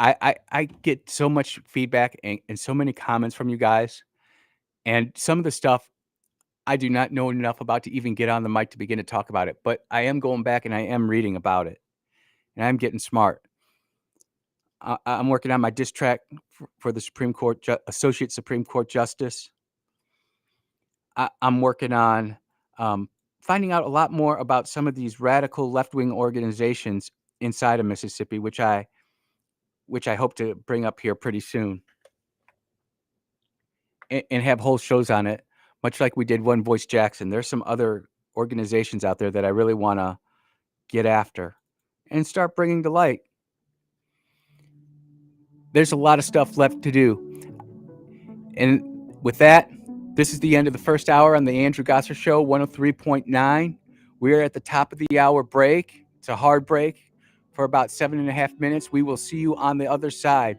I get so much feedback and so many comments from you guys. And some of the stuff I do not know enough about to even get on the mic to begin to talk about it. But I am going back and I am reading about it. And I'm getting smart. I'm working on my diss track for the Supreme Court, Associate Supreme Court Justice. I'm working on finding out a lot more about some of these radical left-wing organizations inside of Mississippi, which I hope to bring up here pretty soon and have whole shows on it, much like we did One Voice Jackson. There's some other organizations out there that I really want to get after and start bringing to light. There's a lot of stuff left to do. And with that, this is the end of the first hour on the Andrew Gosser Show, 103.9. We're at the top of the hour break. It's a hard break for about 7.5 minutes. We will see you on the other side.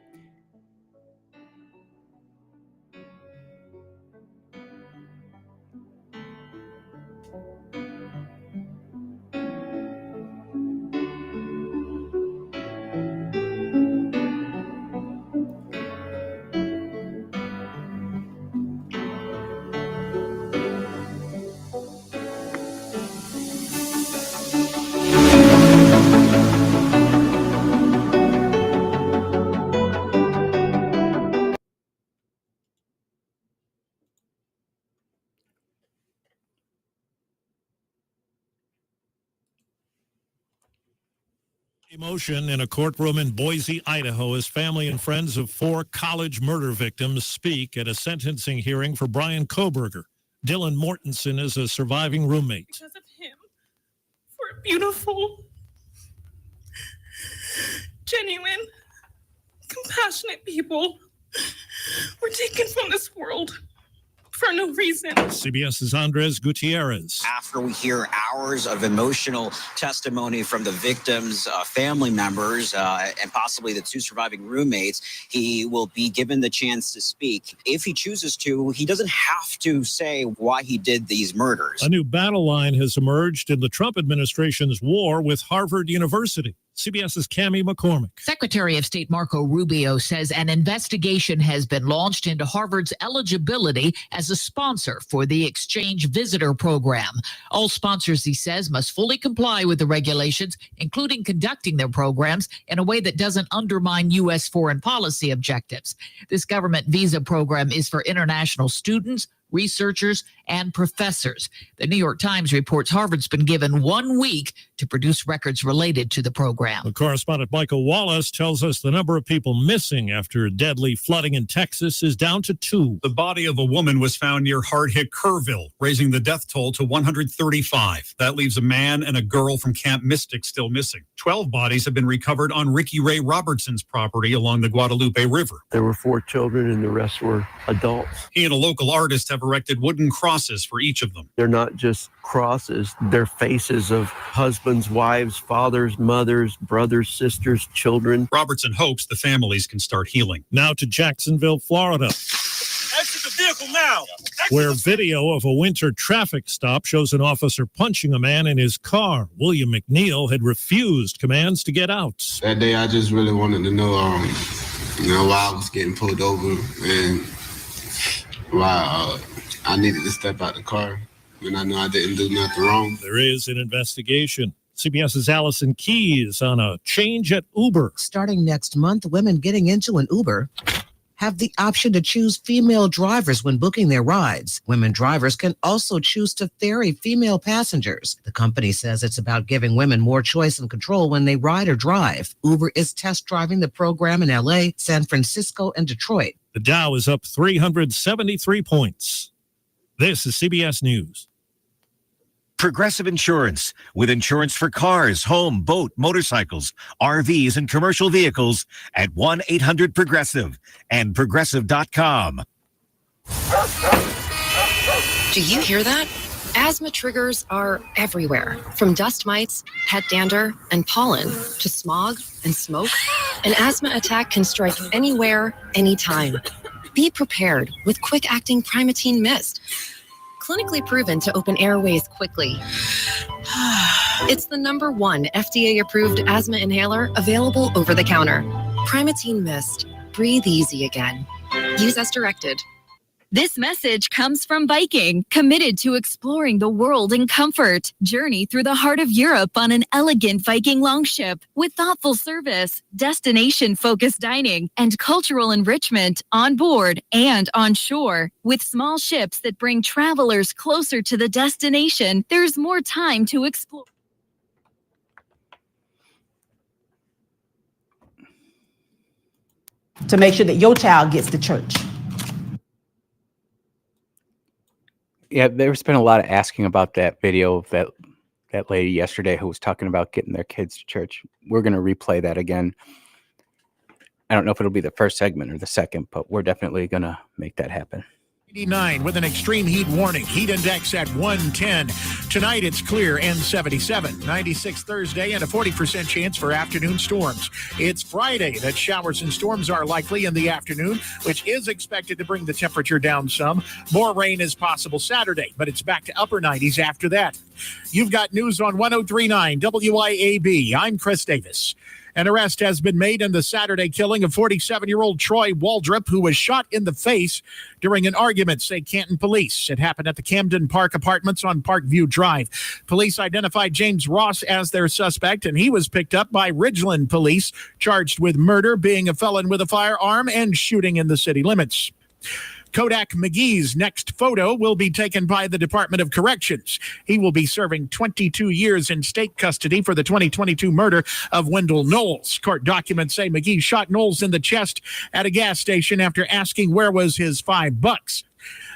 Emotion in a courtroom in Boise, Idaho, as family and friends of 4 college murder victims speak at a sentencing hearing for Brian Koberger. Dylan Mortensen is a surviving roommate. Because of him, we're beautiful, genuine, compassionate people. We're taken from this world for no reason. CBS's Andres Gutierrez. After we hear hours of emotional testimony from the victims' family members and possibly the 2 surviving roommates, he will be given the chance to speak. If he chooses to, he doesn't have to say why he did these murders. A new battle line has emerged in the Trump administration's war with Harvard University. CBS's Cammie McCormick. Secretary of State Marco Rubio says an investigation has been launched into Harvard's eligibility as a sponsor for the exchange visitor program. All sponsors, he says, must fully comply with the regulations, including conducting their programs in a way that doesn't undermine U.S. foreign policy objectives. This government visa program is for international students, researchers, and professors. The New York Times reports Harvard's been given 1 week to produce records related to the program. The correspondent Michael Wallace tells us the number of people missing after deadly flooding in Texas is down to 2. The body of a woman was found near hard-hit Kerrville, raising the death toll to 135. That leaves a man and a girl from Camp Mystic still missing. 12 bodies have been recovered on Ricky Ray Robertson's property along the Guadalupe River. There were 4 children and the rest were adults. He and a local artist have erected wooden crosses for each of them. They're not just crosses, they're faces of husbands, wives, fathers, mothers, brothers, sisters, children. Robertson hopes the families can start healing. Now to Jacksonville, Florida. Exit the vehicle now! Where video of a winter traffic stop shows an officer punching a man in his car. William McNeil had refused commands to get out. That day, I just really wanted to know, why I was getting pulled over and why I needed to step out the car when I know I didn't do nothing wrong. There is an investigation. CBS's Allison Keys on a change at Uber. Starting next month, women getting into an Uber have the option to choose female drivers when booking their rides. Women drivers can also choose to ferry female passengers. The company says it's about giving women more choice and control when they ride or drive. Uber is test driving the program in LA, San Francisco, and Detroit. The Dow is up 373 points. This is CBS News. Progressive Insurance, with insurance for cars, home, boat, motorcycles, RVs, and commercial vehicles at 1-800-PROGRESSIVE and Progressive.com. Do you hear that? Asthma triggers are everywhere, from dust mites, pet dander, and pollen to smog and smoke. An asthma attack can strike anywhere, anytime. Be prepared with quick-acting Primatene Mist. Clinically proven to open airways quickly. It's the #1 FDA-approved asthma inhaler available over the counter. Primatene Mist. Breathe easy again. Use as directed. This message comes from Viking, committed to exploring the world in comfort. Journey through the heart of Europe on an elegant Viking longship with thoughtful service, destination-focused dining, and cultural enrichment on board and on shore. With small ships that bring travelers closer to the destination, there's more time to explore. To make sure that your child gets to church. Yeah, there's been a lot of asking about that video of that lady yesterday who was talking about getting their kids to church. We're going to replay that again. I don't know if it'll be the first segment or the second, but we're definitely going to make that happen. 89 with an extreme heat warning. Heat index at 110. Tonight it's clear and 77. 96 Thursday and a 40% chance for afternoon storms. It's Friday that showers and storms are likely in the afternoon, which is expected to bring the temperature down some. More rain is possible Saturday, but it's back to upper 90s after that. You've got news on 103.9 WYAB. I'm Chris Davis. An arrest has been made in the Saturday killing of 47-year-old Troy Waldrop, who was shot in the face during an argument, say Canton police. It happened at the Camden Park Apartments on Parkview Drive. Police identified James Ross as their suspect, and he was picked up by Ridgeland police, charged with murder, being a felon with a firearm, and shooting in the city limits. Kodak McGee's next photo will be taken by the Department of Corrections. He will be serving 22 years in state custody for the 2022 murder of Wendell Knowles. Court documents say McGee shot Knowles in the chest at a gas station after asking where was his $5.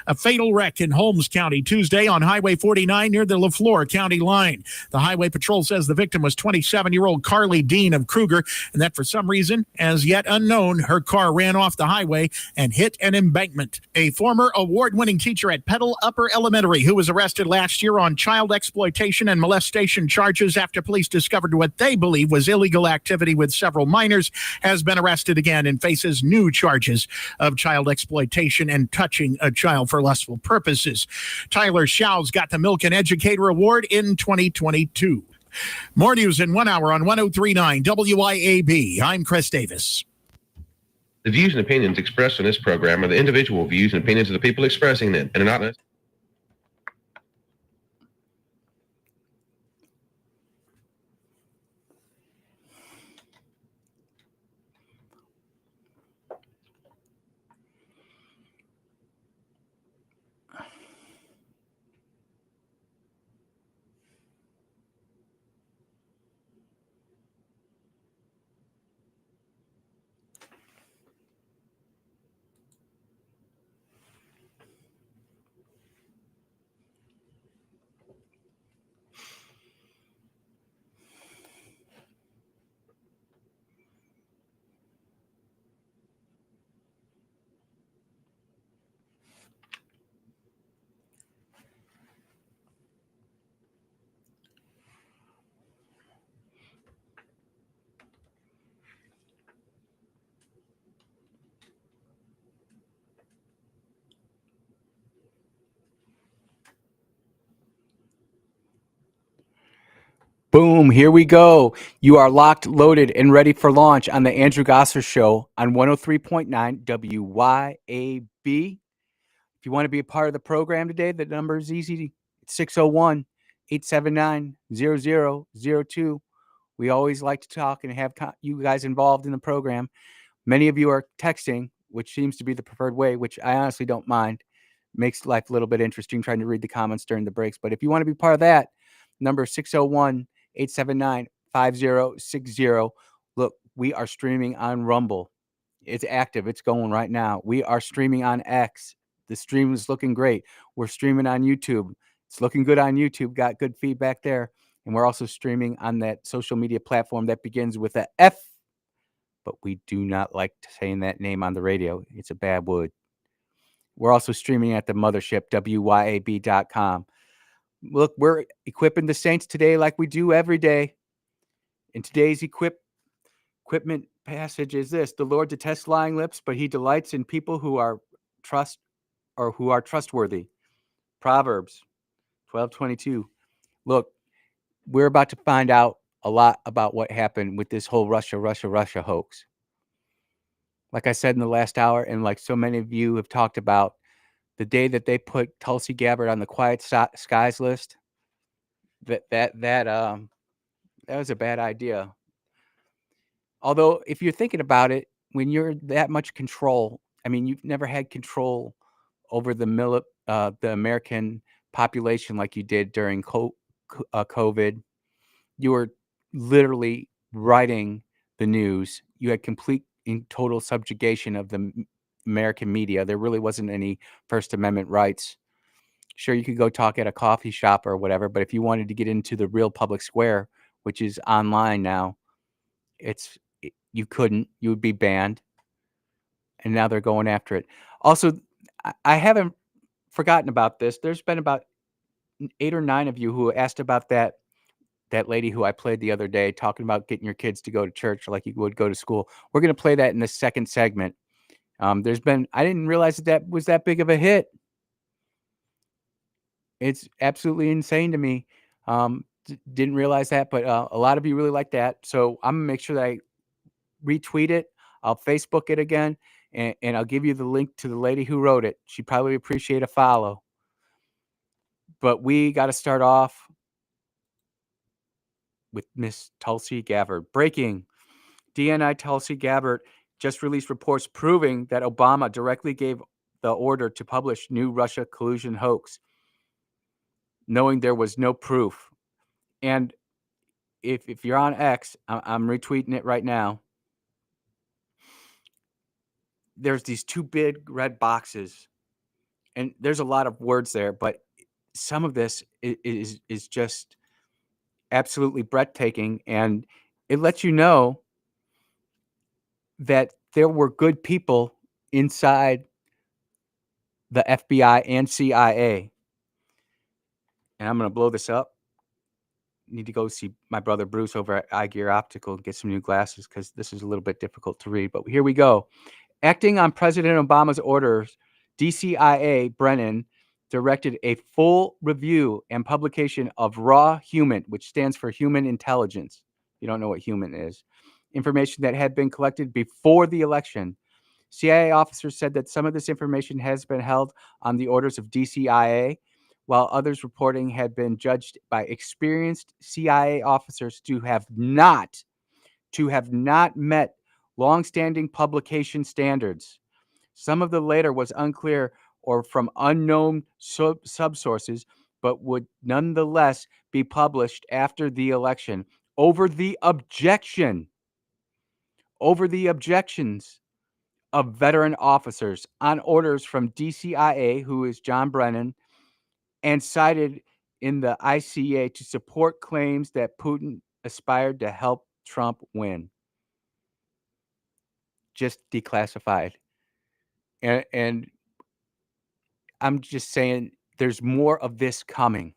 A fatal wreck in Holmes County Tuesday on Highway 49 near the Flora County line. The Highway Patrol says the victim was 27-year-old Carly Dean of Kruger, and that for some reason, as yet unknown, her car ran off the highway and hit an embankment. A former award-winning teacher at Petal Upper Elementary who was arrested last year on child exploitation and molestation charges after police discovered what they believe was illegal activity with several minors has been arrested again and faces new charges of child exploitation and touching a child for lustful purposes. Tyler Shaw's got the Milk and Educator Award in 2022. More news in 1 hour on 103.9 WYAB. I'm Chris Davis. The views and opinions expressed on this program are the individual views and opinions of the people expressing them and are not. Boom, here we go. You are locked, loaded, and ready for launch on the Andrew Gosser Show on 103.9 WYAB. If you want to be a part of the program today, the number is easy. It's 601-879-0002. We always like to talk and have you guys involved in the program. Many of you are texting, which seems to be the preferred way, which I honestly don't mind. Makes life a little bit interesting trying to read the comments during the breaks. But if you want to be part of that, number 601-879-5060. Look, we are streaming on Rumble. It's active. It's going right now. We are streaming on X. The stream is looking great. We're streaming on YouTube. It's looking good on YouTube. Got good feedback there. And we're also streaming on that social media platform that begins with a F, but we do not like saying that name on the radio. It's a bad word. We're also streaming at the mothership, WYAB.com. Look, we're equipping the saints today like we do every day. And today's equipment passage is this: the Lord detests lying lips, but he delights in people who are trustworthy. Proverbs 12:22. Look, we're about to find out a lot about what happened with this whole Russia hoax. Like I said in the last hour, and like so many of you have talked about, the day that they put Tulsi Gabbard on the Quiet Skies list, that was a bad idea. Although, if you're thinking about it, when you're that much control, I mean, you've never had control over the American population like you did during COVID. You were literally writing the news. You had complete and total subjugation of the American media. There really wasn't any First Amendment rights. Sure, you could go talk at a coffee shop or whatever, but if you wanted to get into the real public square, which is online now, you couldn't. You would be banned. And now they're going after it. Also, I haven't forgotten about this. There's been about 8 or 9 of you who asked about that lady who I played the other day, talking about getting your kids to go to church like you would go to school. We're going to play that in the second segment. I didn't realize that was that big of a hit. It's absolutely insane to me. Didn't realize that, but a lot of you really like that. So I'm going to make sure that I retweet it. I'll Facebook it again, and I'll give you the link to the lady who wrote it. She'd probably appreciate a follow. But we got to start off with Miss Tulsi Gabbard. Breaking: DNI Tulsi Gabbard just released reports proving that Obama directly gave the order to publish new Russia collusion hoax, knowing there was no proof. And if you're on X, I'm retweeting it right now. There's these 2 big red boxes, and there's a lot of words there, but some of this is just absolutely breathtaking, and it lets you know that there were good people inside the FBI and CIA. And I'm going to blow this up. Need to go see my brother Bruce over at iGear Optical and get some new glasses because this is a little bit difficult to read. But here we go. Acting on President Obama's orders, DCIA Brennan directed a full review and publication of raw human, which stands for human intelligence. You don't know what human is. Information that had been collected before the election. CIA officers said that some of this information has been held on the orders of DCIA, while others reporting had been judged by experienced CIA officers to have not met longstanding publication standards. Some of the later was unclear or from unknown subsources, but would nonetheless be published after the election over the objections of veteran officers on orders from DCIA, who is John Brennan, and cited in the ICA to support claims that Putin aspired to help Trump win. Just declassified. And I'm just saying there's more of this coming.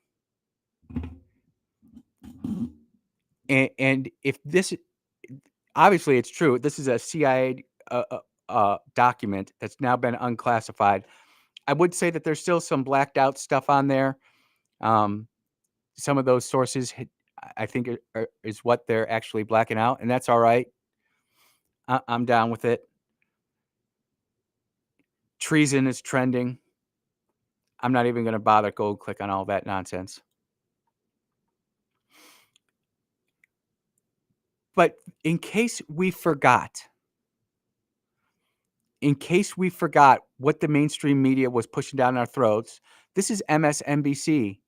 And if this, obviously it's true, this is a CIA document that's now been unclassified. I would say that there's still some blacked out stuff on there. Some of those sources, I think, is what they're actually blacking out, and that's all right. I'm down with it. Treason is trending. I'm not even going to bother go click on all that nonsense. But in case we forgot what the mainstream media was pushing down our throats, this is MSNBC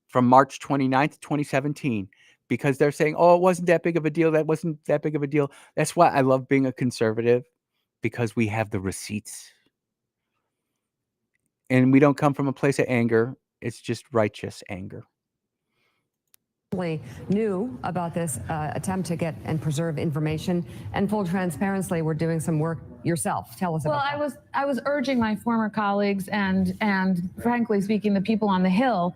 from March 29th, 2017, because they're saying, oh, it wasn't that big of a deal. That wasn't that big of a deal. That's why I love being a conservative, because we have the receipts. And we don't come from a place of anger. It's just righteous anger. Knew about this attempt to get and preserve information, and full transparency, we're doing some work yourself. Tell us about that. Well, I was urging my former colleagues and frankly speaking, the people on the Hill.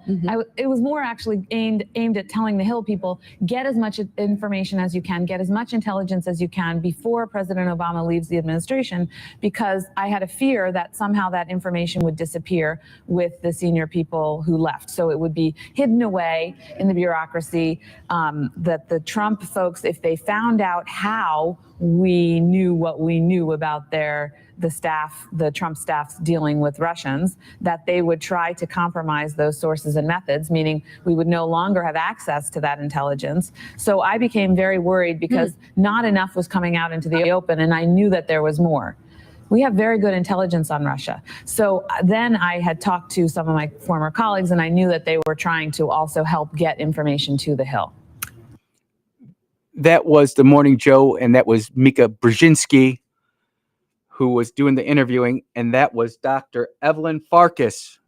It was more actually aimed at telling the Hill people, get as much information as you can, get as much intelligence as you can before President Obama leaves the administration, because I had a fear that somehow that information would disappear with the senior people who left. So it would be hidden away in the bureaucracy, that the Trump folks, if they found out how we knew what we knew about the Trump staff's dealing with Russians, that they would try to compromise those sources and methods, meaning we would no longer have access to that intelligence. So I became very worried because not enough was coming out into the open, and I knew that there was more. We have very good intelligence on Russia. So then I had talked to some of my former colleagues, and I knew that they were trying to also help get information to the Hill. That was the Morning Joe, and that was Mika Brzezinski, who was doing the interviewing, and that was Dr. Evelyn Farkas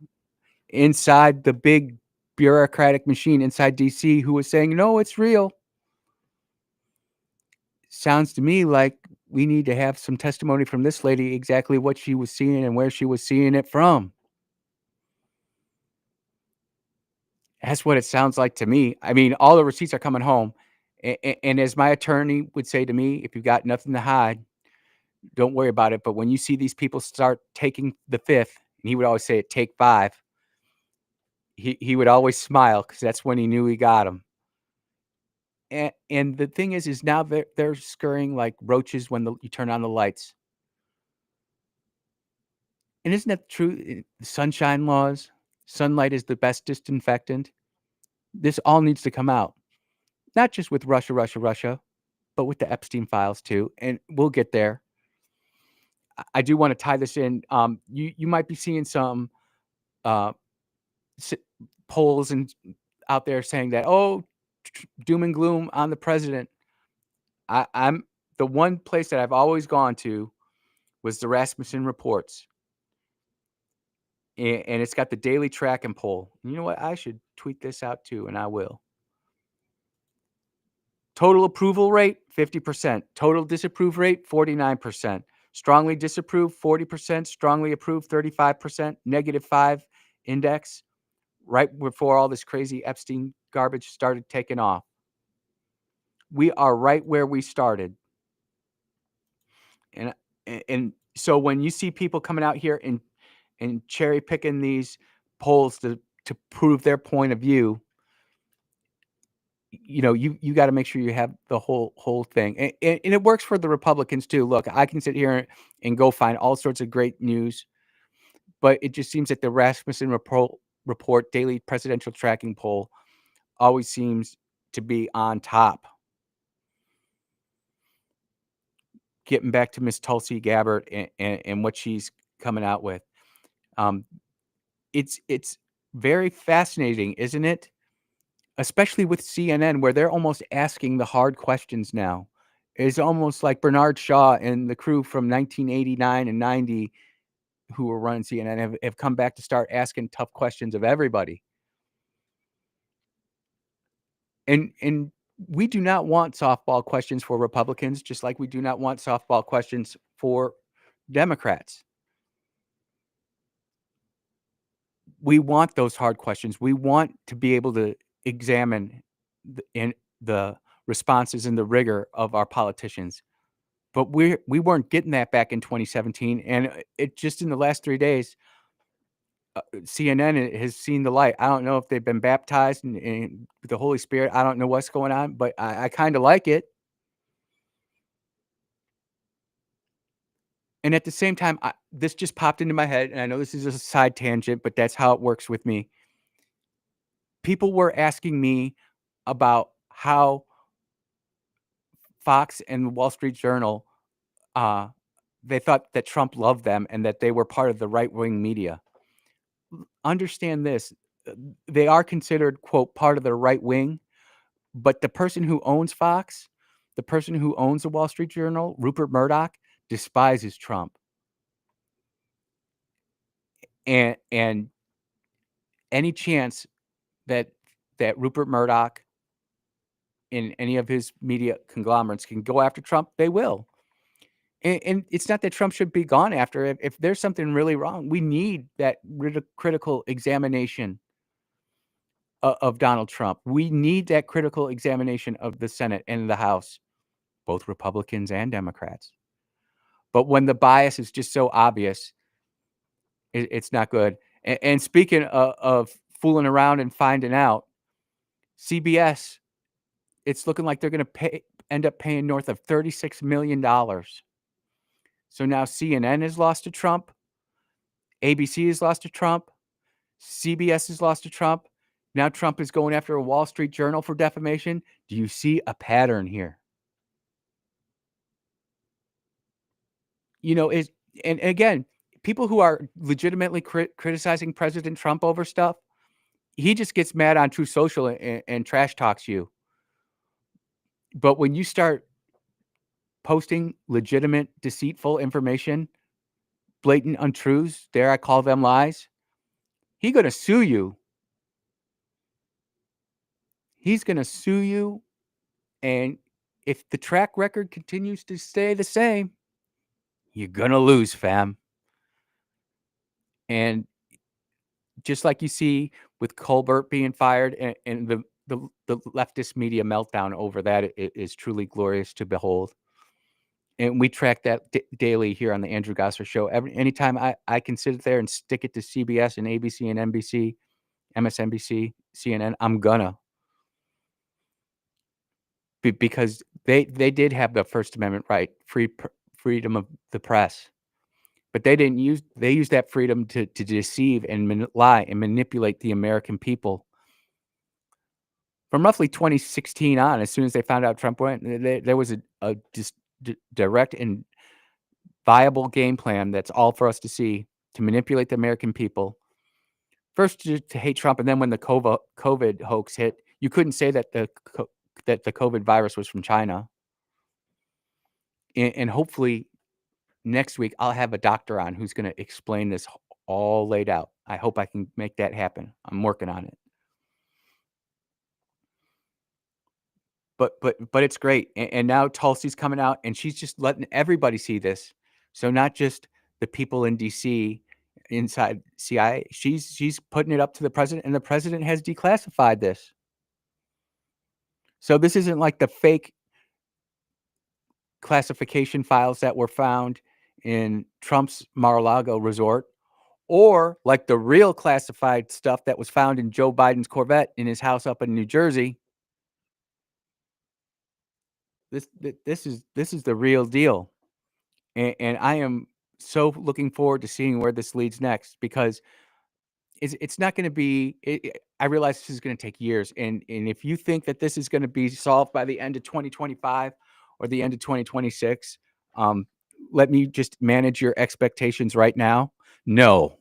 inside the big bureaucratic machine inside DC, who was saying, no, it's real. Sounds to me like we need to have some testimony from this lady, exactly what she was seeing and where she was seeing it from. That's what it sounds like to me. I mean, all the receipts are coming home. And as my attorney would say to me, if you've got nothing to hide, don't worry about it. But when you see these people start taking the fifth, and he would always say, take five, he would always smile, because that's when he knew he got them. And the thing is now they're scurrying like roaches when you turn on the lights. And isn't that true? Sunshine laws, sunlight is the best disinfectant. This all needs to come out. Not just with Russia, but with the Epstein files too. And we'll get there. I do want to tie this in. You might be seeing some polls and out there saying that, oh, doom and gloom on the president. I'm the one place that I've always gone to was the Rasmussen reports. And it's got the daily track and poll. You know what? I should tweet this out too, and I will. Total approval rate, 50%. Total disapprove rate, 49%. Strongly disapprove, 40%. Strongly approve, 35%. -5 index, right before all this crazy Epstein garbage started taking off. We are right where we started. And so when you see people coming out here and cherry picking these polls to prove their point of view, you got to make sure you have the whole thing. And it works for the Republicans too. Look, I can sit here and go find all sorts of great news, but it just seems that the Rasmussen report daily presidential tracking poll always seems to be on top. Getting back to Miss Tulsi Gabbard and what she's coming out with. It's very fascinating, isn't it? Especially with CNN, where they're almost asking the hard questions now. It's almost like Bernard Shaw and the crew from 1989 and 90 who were running CNN have come back to start asking tough questions of everybody. And we do not want softball questions for Republicans, just like we do not want softball questions for Democrats. We want those hard questions. We want to be able to examine the responses and the rigor of our politicians. But we weren't getting that back in 2017. And it just in the last 3 days, CNN has seen the light. I don't know if they've been baptized in the Holy Spirit. I don't know what's going on, but I kind of like it. And at the same time, this just popped into my head, and I know this is a side tangent, but that's how it works with me. People were asking me about how Fox and the Wall Street Journal, they thought that Trump loved them and that they were part of the right-wing media. Understand this. They are considered, quote, part of the right wing, but the person who owns Fox, the person who owns the Wall Street Journal, Rupert Murdoch, despises Trump. And any chance that Rupert Murdoch in any of his media conglomerates can go after Trump, they will. And it's not that Trump should be gone after. If there's something really wrong, we need that critical examination of Donald Trump. We need that critical examination of the Senate and the House, both Republicans and Democrats. But when the bias is just so obvious, it's not good. And speaking of fooling around and finding out, CBS, it's looking like they're going to end up paying north of $36 million. So now CNN has lost to Trump, ABC has lost to Trump, CBS has lost to Trump. Now Trump is going after a Wall Street Journal for defamation. Do you see a pattern here? And again, people who are legitimately criticizing President Trump over stuff, he just gets mad on Truth Social and trash talks you. But when you start posting legitimate, deceitful information, blatant untruths, dare I call them lies, he's going to sue you. He's going to sue you. And if the track record continues to stay the same, you're going to lose, fam. And just like you see with Colbert being fired and the leftist media meltdown over that is truly glorious to behold. And we track that daily here on the Andrew Gosser Show. Anytime I can sit there and stick it to CBS and ABC and NBC, MSNBC, CNN, I'm gonna. Because they did have the First Amendment right, freedom of the press. But they used that freedom to deceive and lie and manipulate the American people. From roughly 2016 on, as soon as they found out Trump went, there was a just direct and viable game plan that's all for us to see to manipulate the American people. First to hate Trump, and then when the COVID hoax hit, you couldn't say that the COVID virus was from China. And hopefully next week I'll have a doctor on who's going to explain this all laid out. I hope I can make that happen. I'm working on it. But it's great. And now Tulsi's coming out and she's just letting everybody see this. So not just the people in DC inside CIA, she's putting it up to the president, and the president has declassified this. So this isn't like the fake classification files that were found in Trump's Mar-a-Lago resort or like the real classified stuff that was found in Joe Biden's Corvette in his house up in New Jersey. This is the real deal. And I am so looking forward to seeing where this leads next, because it's not going to be, I realize this is going to take years. And if you think that this is going to be solved by the end of 2025 or the end of 2026, let me just manage your expectations right now. No,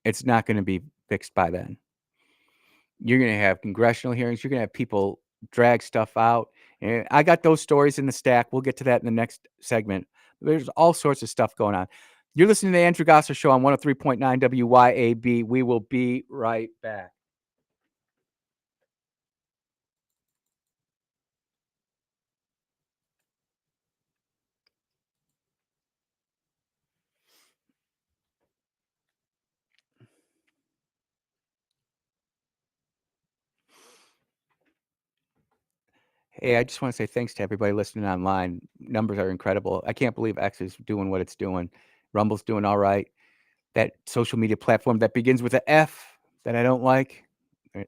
it's not going to be fixed by then. You're going to have congressional hearings. You're going to have people drag stuff out. And I got those stories in the stack. We'll get to that in the next segment. There's all sorts of stuff going on. You're listening to the Andrew Gosser Show on 103.9 WYAB. We will be right back. Hey, I just want to say thanks to everybody listening online. Numbers are incredible. I can't believe X is doing what it's doing. Rumble's doing all right. That social media platform that begins with an F that I don't like,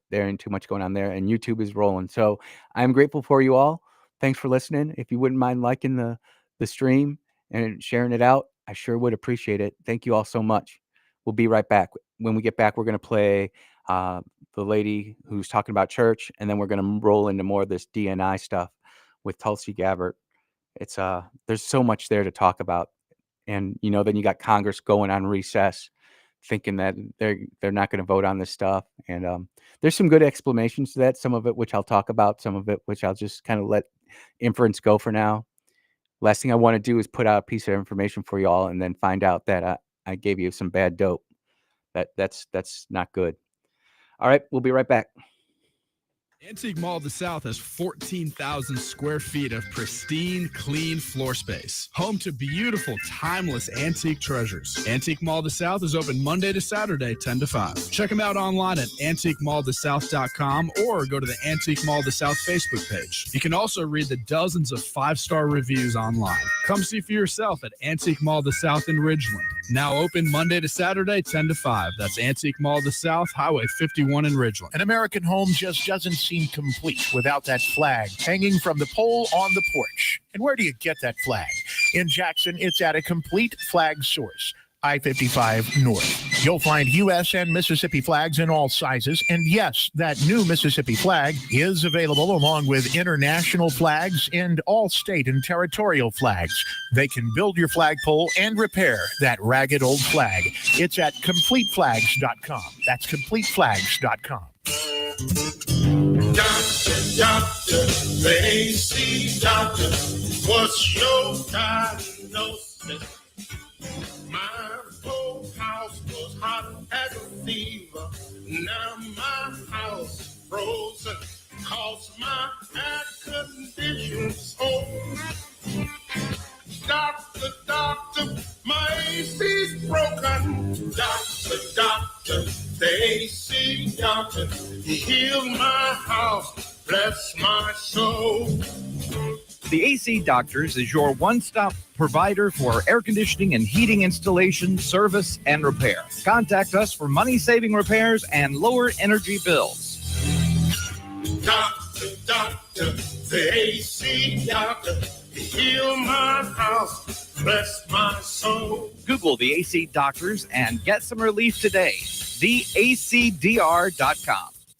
there ain't too much going on there. And YouTube is rolling. So I'm grateful for you all. Thanks for listening. If you wouldn't mind liking the stream and sharing it out, I sure would appreciate it. Thank you all so much. We'll be right back. When we get back, we're going to play the lady who's talking about church, and then we're going to roll into more of this DNI stuff with Tulsi Gabbard. It's there's so much there to talk about. And, you know, then you got Congress going on recess, thinking that they're not going to vote on this stuff. And there's some good explanations to that, some of it which I'll talk about, some of it which I'll just kind of let inference go for now. Last thing I want to do is put out a piece of information for you all and then find out that I gave you some bad dope. That's not good. All right, we'll be right back. Antique Mall of the South has 14,000 square feet of pristine, clean floor space. Home to beautiful, timeless antique treasures. Antique Mall of the South is open Monday to Saturday, 10 to 5. Check them out online at antiquemallofthesouth.com or go to the Antique Mall of the South Facebook page. You can also read the dozens of 5-star reviews online. Come see for yourself at Antique Mall of the South in Ridgeland. Now open Monday to Saturday, 10 to 5. That's Antique Mall of the South, Highway 51 in Ridgeland. An American home just doesn't seem complete without that flag hanging from the pole on the porch. And where do you get that flag? In Jackson, it's at a complete flag source. I-55 North. You'll find U.S. and Mississippi flags in all sizes. And yes, that new Mississippi flag is available along with international flags and all state and territorial flags. They can build your flagpole and repair that ragged old flag. It's at CompleteFlags.com. That's CompleteFlags.com. Doctor, the AC doctor, what's your diagnosis? My whole house was hot as a fever. Now my house frozen, cause my air conditioner's on. Doctor, my AC's broken. Doctor, the AC doctor, he healed my house, bless my soul. The AC Doctors is your one-stop provider for air conditioning and heating installation, service, and repair. Contact us for money-saving repairs and lower energy bills. Doctor, the AC doctor, heal my house, bless my soul. Google the AC Doctors and get some relief today. TheACDR.com.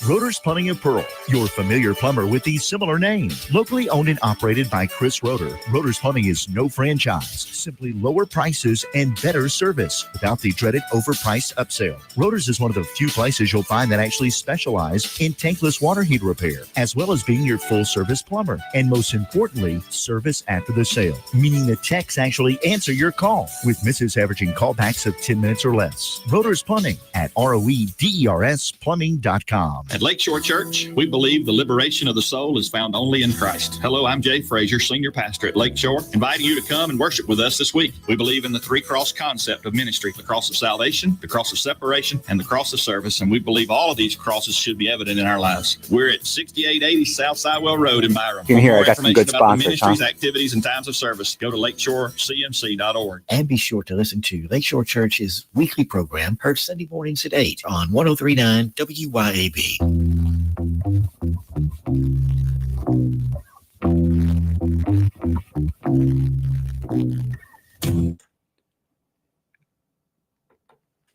Rotor's Plumbing of Pearl, your familiar plumber with the similar name. Locally owned and operated by Chris Rotor, Rotor's Plumbing is no franchise, simply lower prices and better service without the dreaded overpriced upsell. Rotor's is one of the few places you'll find that actually specialize in tankless water heater repair, as well as being your full-service plumber. And most importantly, service after the sale, meaning the techs actually answer your call, with misses averaging callbacks of 10 minutes or less. Rotor's Plumbing at ROEDERS Plumbing.com. At Lakeshore Church, we believe the liberation of the soul is found only in Christ. Hello, I'm Jay Frazier, Senior Pastor at Lakeshore, inviting you to come and worship with us this week. We believe in the three-cross concept of ministry, the cross of salvation, the cross of separation, and the cross of service, and we believe all of these crosses should be evident in our lives. We're at 6880 South Sidewell Road in Byram. You can hear For I more got some information good about the sponsors, huh? ministries, activities, and times of service, go to lakeshorecmc.org. And be sure to listen to Lakeshore Church's weekly program, heard Sunday mornings at 8 on 103.9 WYAB.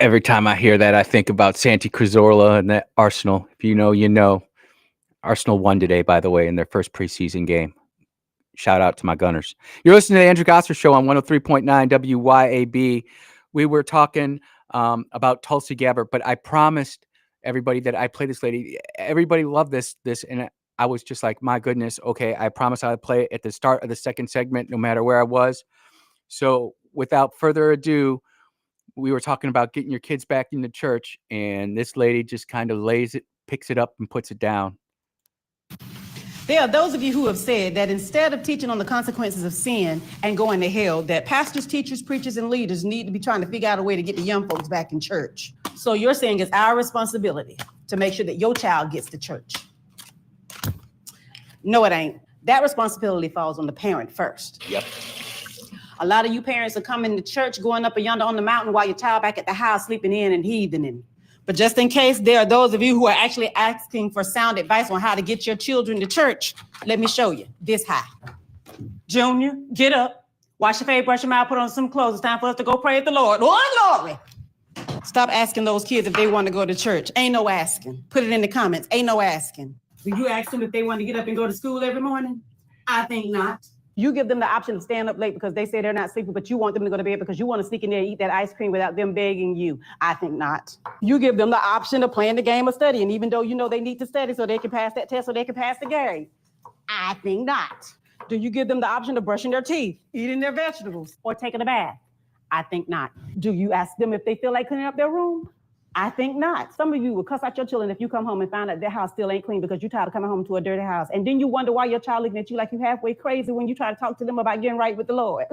Every time I hear that, I think about Santi Cazorla and that Arsenal. If you know, you know. Arsenal won today, by the way, in their first preseason game. Shout out to my Gunners. You're listening to the Andrew Gosser Show on 103.9 WYAB. We were talking about Tulsi Gabbard, but I promised everybody that I play this lady. Everybody loved this, and I was just like, my goodness, okay, I promise I'd play it at the start of the second segment, no matter where I was. So without further ado, we were talking about getting your kids back into church, and this lady just kind of picks it up and puts it down. There are those of you who have said that instead of teaching on the consequences of sin and going to hell, that pastors, teachers, preachers, and leaders need to be trying to figure out a way to get the young folks back in church. So you're saying it's our responsibility to make sure that your child gets to church. No, it ain't. That responsibility falls on the parent first. Yep. A lot of you parents are coming to church, going up yonder on the mountain while your child back at the house sleeping in and heathening. But just in case there are those of you who are actually asking for sound advice on how to get your children to church, let me show you this high. Junior, get up, wash your face, brush your mouth, put on some clothes. It's time for us to go praise the Lord. Oh, glory. Stop asking those kids if they want to go to church. Ain't no asking. Put it in the comments. Ain't no asking. Do you ask them if they want to get up and go to school every morning? I think not. You give them the option to stand up late because they say they're not sleeping, but you want them to go to bed because you want to sneak in there and eat that ice cream without them begging you. I think not. You give them the option of playing the game of studying, even though you know they need to study so they can pass that test so they can pass the game. I think not. Do you give them the option of brushing their teeth, eating their vegetables, or taking a bath? I think not. Do you ask them if they feel like cleaning up their room? I think not. Some of you will cuss out your children if you come home and find out their house still ain't clean because you're tired of coming home to a dirty house. And then you wonder why your child looking at you like you halfway crazy when you try to talk to them about getting right with the Lord.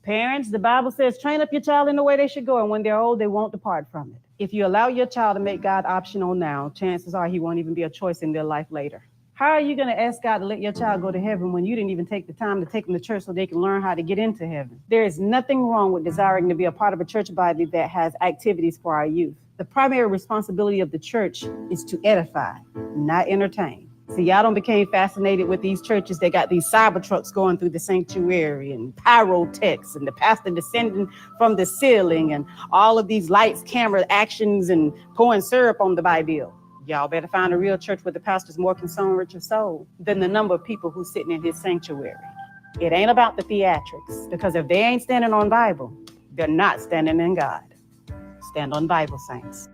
Parents, the Bible says, train up your child in the way they should go, and when they're old, they won't depart from it. If you allow your child to make God optional now, chances are he won't even be a choice in their life later. How are you going to ask God to let your child go to heaven when you didn't even take the time to take them to church so they can learn how to get into heaven? There is nothing wrong with desiring to be a part of a church body that has activities for our youth. The primary responsibility of the church is to edify, not entertain. See, y'all don't became fascinated with these churches. They got these cyber trucks going through the sanctuary and pyrotechs and the pastor descending from the ceiling and all of these lights, camera actions and pouring syrup on the Bible. Y'all better find a real church where the pastor's more concerned with your soul than the number of people who's sitting in his sanctuary. It ain't about the theatrics, because if they ain't standing on Bible, they're not standing in God. Stand on Bible, saints.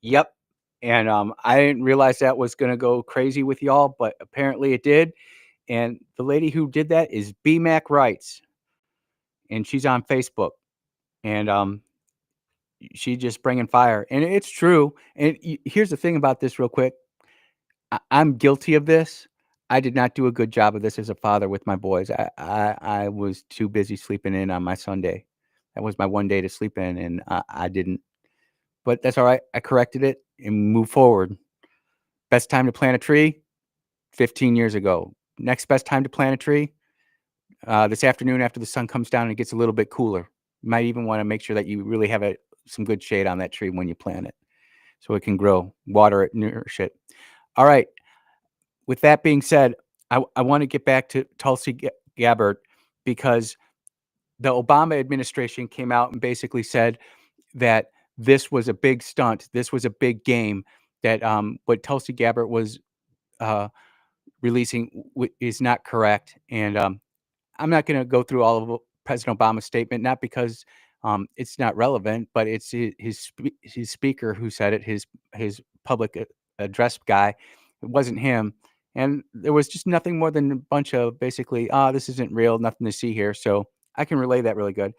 Yep. And I didn't realize that was going to go crazy with y'all, but apparently it did. And the lady who did that is BMAC Wrights, and she's on Facebook. And she just bringing fire, and it's true. And here's the thing about this real quick. I'm guilty of this. I did not do a good job of this as a father with my boys. I was too busy sleeping in on my Sunday. That was my one day to sleep in, and I didn't. But that's all right. I corrected it and moved forward. Best time to plant a tree, 15 years ago. Next best time to plant a tree, this afternoon after the sun comes down and it gets a little bit cooler. You might even want to make sure that you really have some good shade on that tree when you plant it so it can grow, water it, nourish it. All right. With that being said, I want to get back to Tulsi Gabbard, because the Obama administration came out and basically said that this was a big stunt. This was a big game, that what Tulsi Gabbard was releasing is not correct. And I'm not going to go through all of President Obama's statement, not because it's not relevant, but it's his speaker who said it, his public address guy. It wasn't him. And there was just nothing more than a bunch of basically, this isn't real, nothing to see here. So I can relay that really good.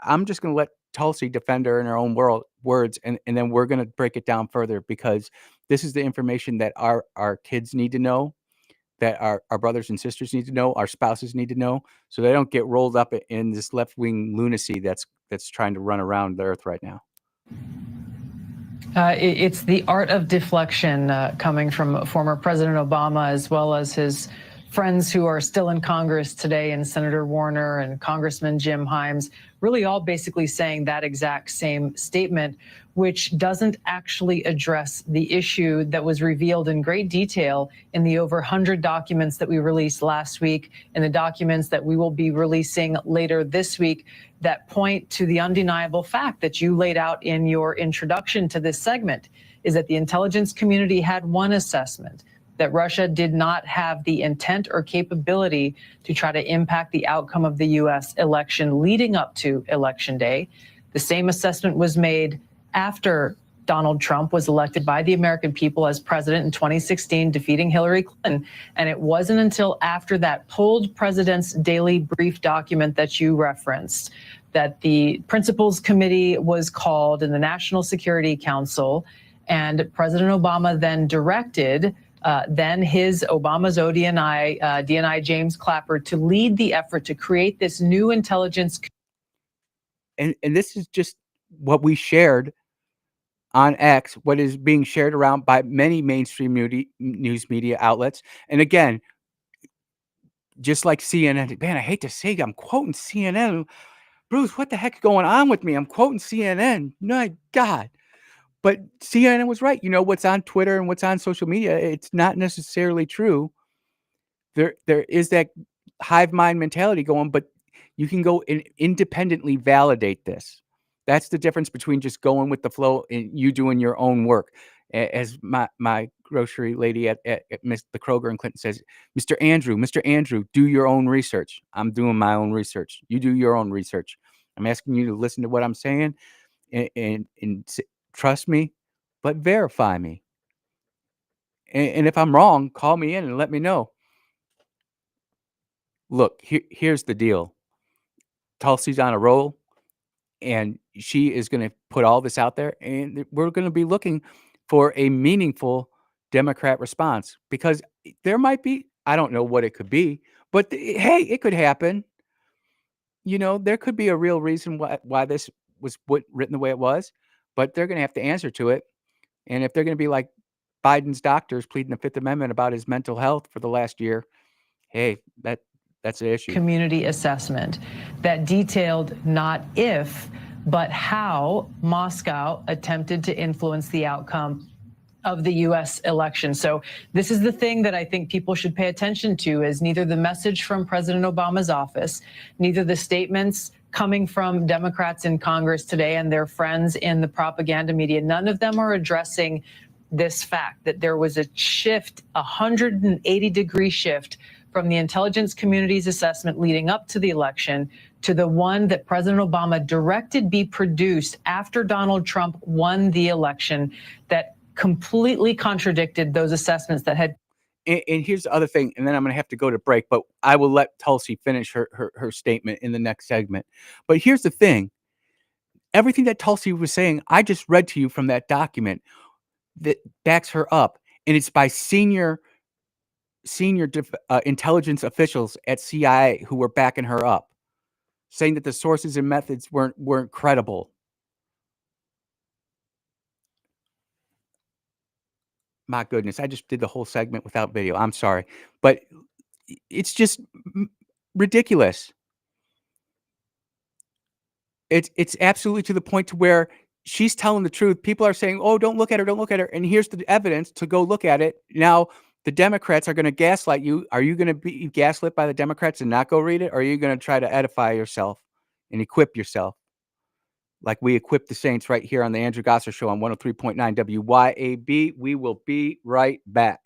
I'm just going to let Tulsi defend her in her own words, and then we're going to break it down further, because this is the information that our kids need to know, that our brothers and sisters need to know, our spouses need to know, so they don't get rolled up in this left-wing lunacy that's trying to run around the earth right now. It's the art of deflection coming from former President Obama, as well as his friends who are still in Congress today, and Senator Warner and Congressman Jim Himes, really all basically saying that exact same statement, which doesn't actually address the issue that was revealed in great detail in the over 100 documents that we released last week, and the documents that we will be releasing later this week, that point to the undeniable fact that you laid out in your introduction to this segment, is that the intelligence community had one assessment, that Russia did not have the intent or capability to try to impact the outcome of the U.S. election leading up to Election Day. The same assessment was made after Donald Trump was elected by the American people as president in 2016, defeating Hillary Clinton. And it wasn't until after that pulled President's Daily Brief document that you referenced that the Principals Committee was called in the National Security Council, and President Obama then directed Obama's DNI James Clapper to lead the effort to create this new intelligence. And this is just what we shared on X, what is being shared around by many mainstream news media outlets. And again, just like CNN, man, I hate to say it, I'm quoting CNN. Bruce, what the heck's going on with me? I'm quoting CNN. My God. But CNN was right. You know, what's on Twitter and what's on social media, it's not necessarily true. There is that hive mind mentality going, but you can go and independently validate this. That's the difference between just going with the flow and you doing your own work. As my grocery lady at the Kroger in Clinton says, Mr. Andrew, do your own research. I'm doing my own research. You do your own research. I'm asking you to listen to what I'm saying and trust me, but verify me. And if I'm wrong, call me in and let me know. Look, here's the deal. Tulsi's on a roll, and she is going to put all this out there, and we're going to be looking for a meaningful Democrat response, because there might be, I don't know what it could be, but hey, it could happen. You know, there could be a real reason why this was written the way it was, but they're going to have to answer to it. And if they're going to be like Biden's doctors pleading the Fifth Amendment about his mental health for the last year, hey, that's an issue. Community assessment that detailed not if, but how Moscow attempted to influence the outcome of the U.S. election. So this is the thing that I think people should pay attention to, is neither the message from President Obama's office, neither the statements coming from Democrats in Congress today and their friends in the propaganda media, none of them are addressing this fact that there was a shift, 180-degree shift from the intelligence community's assessment leading up to the election to the one that President Obama directed be produced after Donald Trump won the election, that completely contradicted those assessments that had. And here's the other thing, and then I'm going to have to go to break, but I will let Tulsi finish her statement in the next segment. But here's the thing. Everything that Tulsi was saying, I just read to you from that document that backs her up. And it's by senior intelligence officials at CIA who were backing her up, saying that the sources and methods weren't credible. My goodness, I just did the whole segment without video. I'm sorry, but it's just ridiculous. It's absolutely to the point to where she's telling the truth. People are saying, "Oh, don't look at her," and here's the evidence to go look at it. Now the Democrats are going to gaslight you. Are you going to be gaslit by the Democrats and not go read it, or are you going to try to edify yourself and equip yourself like we equip the saints right here on the Andrew Gosser Show on 103.9 WYAB? We will be right back.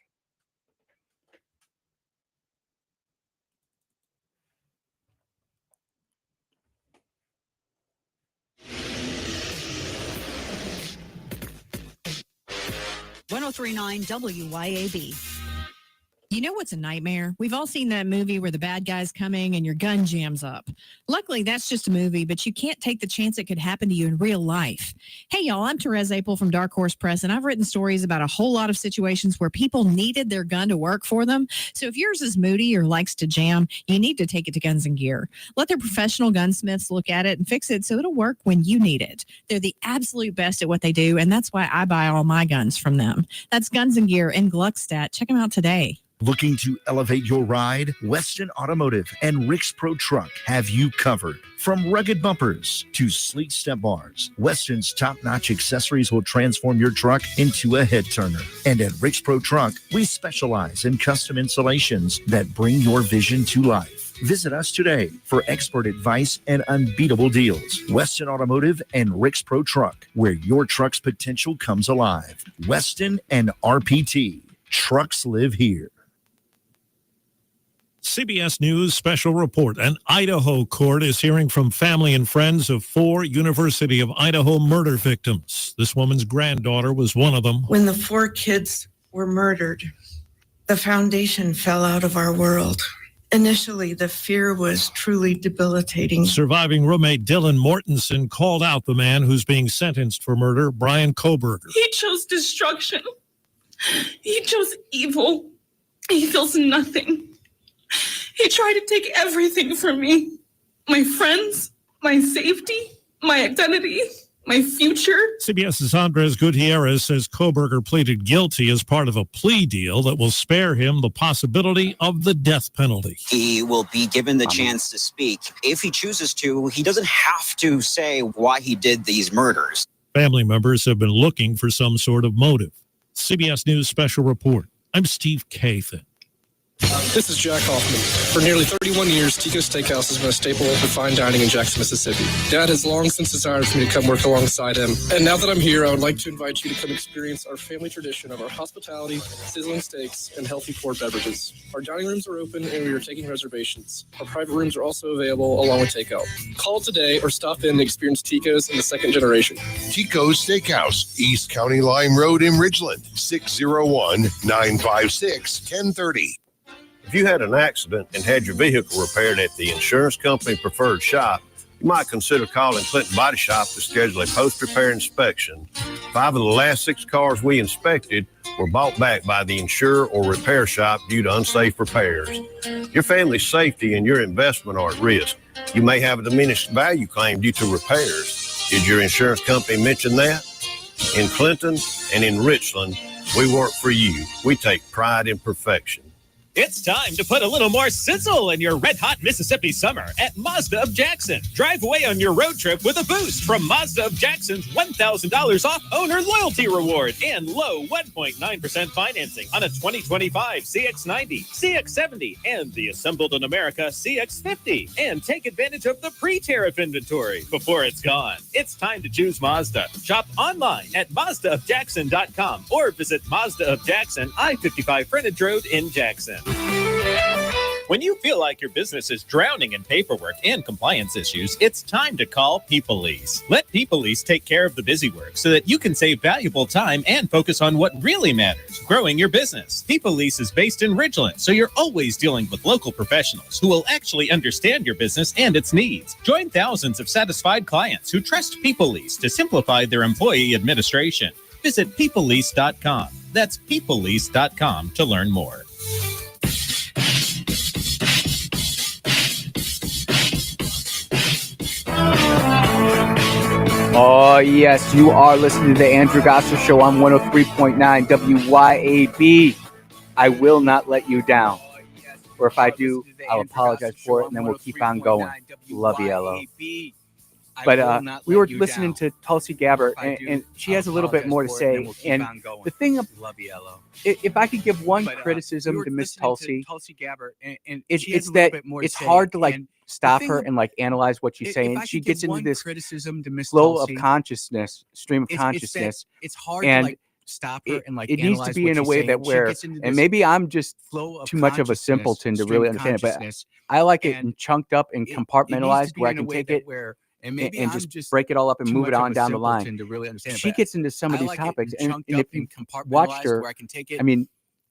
WYAB. You know what's a nightmare? We've all seen that movie where the bad guy's coming and your gun jams up. Luckily, that's just a movie, but you can't take the chance it could happen to you in real life. Hey, y'all, I'm Therese Apel from Dark Horse Press, and I've written stories about a whole lot of situations where people needed their gun to work for them. So if yours is moody or likes to jam, you need to take it to Guns and Gear. Let their professional gunsmiths look at it and fix it so it'll work when you need it. They're the absolute best at what they do, and that's why I buy all my guns from them. That's Guns and Gear in Gluckstadt. Check them out today. Looking to elevate your ride? Weston Automotive and Rick's Pro Truck have you covered. From rugged bumpers to sleek step bars, Weston's top-notch accessories will transform your truck into a head-turner. And at Rick's Pro Truck, we specialize in custom installations that bring your vision to life. Visit us today for expert advice and unbeatable deals. Weston Automotive and Rick's Pro Truck, where your truck's potential comes alive. Weston and RPT. Trucks live here. CBS News special report. An Idaho court is hearing from family and friends of 4 University of Idaho murder victims. This woman's granddaughter was one of them. When the 4 kids were murdered, the foundation fell out of our world. Initially, the fear was truly debilitating. Surviving roommate Dylan Mortensen called out the man who's being sentenced for murder, Brian Koberger. He chose destruction. He chose evil. He feels nothing. He tried to take everything from me. My friends, my safety, my identity, my future. CBS's Andres Gutierrez says Koberger pleaded guilty as part of a plea deal that will spare him the possibility of the death penalty. He will be given the chance to speak. If he chooses to, he doesn't have to say why he did these murders. Family members have been looking for some sort of motive. CBS News special report. I'm Steve Kathan. This is Jack Hoffman. For nearly 31 years, Tico's Steakhouse has been a staple of fine dining in Jackson, Mississippi. Dad has long since desired for me to come work alongside him. And now that I'm here, I would like to invite you to come experience our family tradition of our hospitality, sizzling steaks, and healthy poured beverages. Our dining rooms are open and we are taking reservations. Our private rooms are also available along with takeout. Call today or stop in and experience Tico's in the second generation. Tico's Steakhouse, East County Line Road in Ridgeland, 601-956-1030. If you had an accident and had your vehicle repaired at the insurance company preferred shop, you might consider calling Clinton Body Shop to schedule a post-repair inspection. 5 of the last 6 cars we inspected were bought back by the insurer or repair shop due to unsafe repairs. Your family's safety and your investment are at risk. You may have a diminished value claim due to repairs. Did your insurance company mention that? In Clinton and in Richland, we work for you. We take pride in perfection. It's time to put a little more sizzle in your red-hot Mississippi summer at Mazda of Jackson. Drive away on your road trip with a boost from Mazda of Jackson's $1,000 off owner loyalty reward and low 1.9% financing on a 2025 CX-90, CX-70, and the Assembled in America CX-50. And take advantage of the pre-tariff inventory before it's gone. It's time to choose Mazda. Shop online at MazdaofJackson.com or visit Mazda of Jackson, I-55 Frontage Road in Jackson. When you feel like your business is drowning in paperwork and compliance issues, it's time to call People-Lease. Let People-Lease take care of the busy work so that you can save valuable time and focus on what really matters, growing your business. People-Lease is based in Ridgeland, so you're always dealing with local professionals who will actually understand your business and its needs. Join thousands of satisfied clients who trust People-Lease to simplify their employee administration. Visit peoplelease.com. That's peoplelease.com to learn more. Oh, yes, you are listening to the Andrew Gosser Show on 103.9 WYAB. I will not let you down. Or if I do, I'll apologize for it, and then we'll keep on going. Love you, Elo. But we were listening to Tulsi Gabbard, and she has a little bit more to say. And the thing, if I could give one criticism to Miss Tulsi, it's that it's hard to like stop her and like analyze what she's saying. She gets into this flow of consciousness, stream of consciousness. It's hard to like stop her and like it needs to be in a way that where, and maybe I'm just too much of a simpleton to really understand it, but I like it and chunked up and compartmentalized where I can take it and just break it all up and move it on down the line. She gets into some of these topics, and if you watched her, I mean,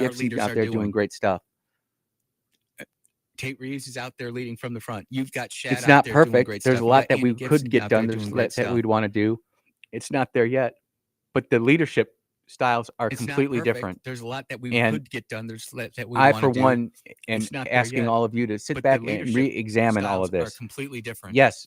what our Gibson's leaders out are there doing. doing great stuff. Tate Reeves is out there leading from the front. You've got Shad It's out not there doing perfect. great There's stuff. a You lot got that Andy we Gibson could get out there done. doing There's great that stuff. we'd want to do. It's not there yet. But the leadership styles are It's not completely perfect. different. There's a lot that we And could get done. There's that we I, want for to do. one, am It's not there asking yet. all of you to sit But back the and leadership re-examine all styles of this. are completely different. Yes,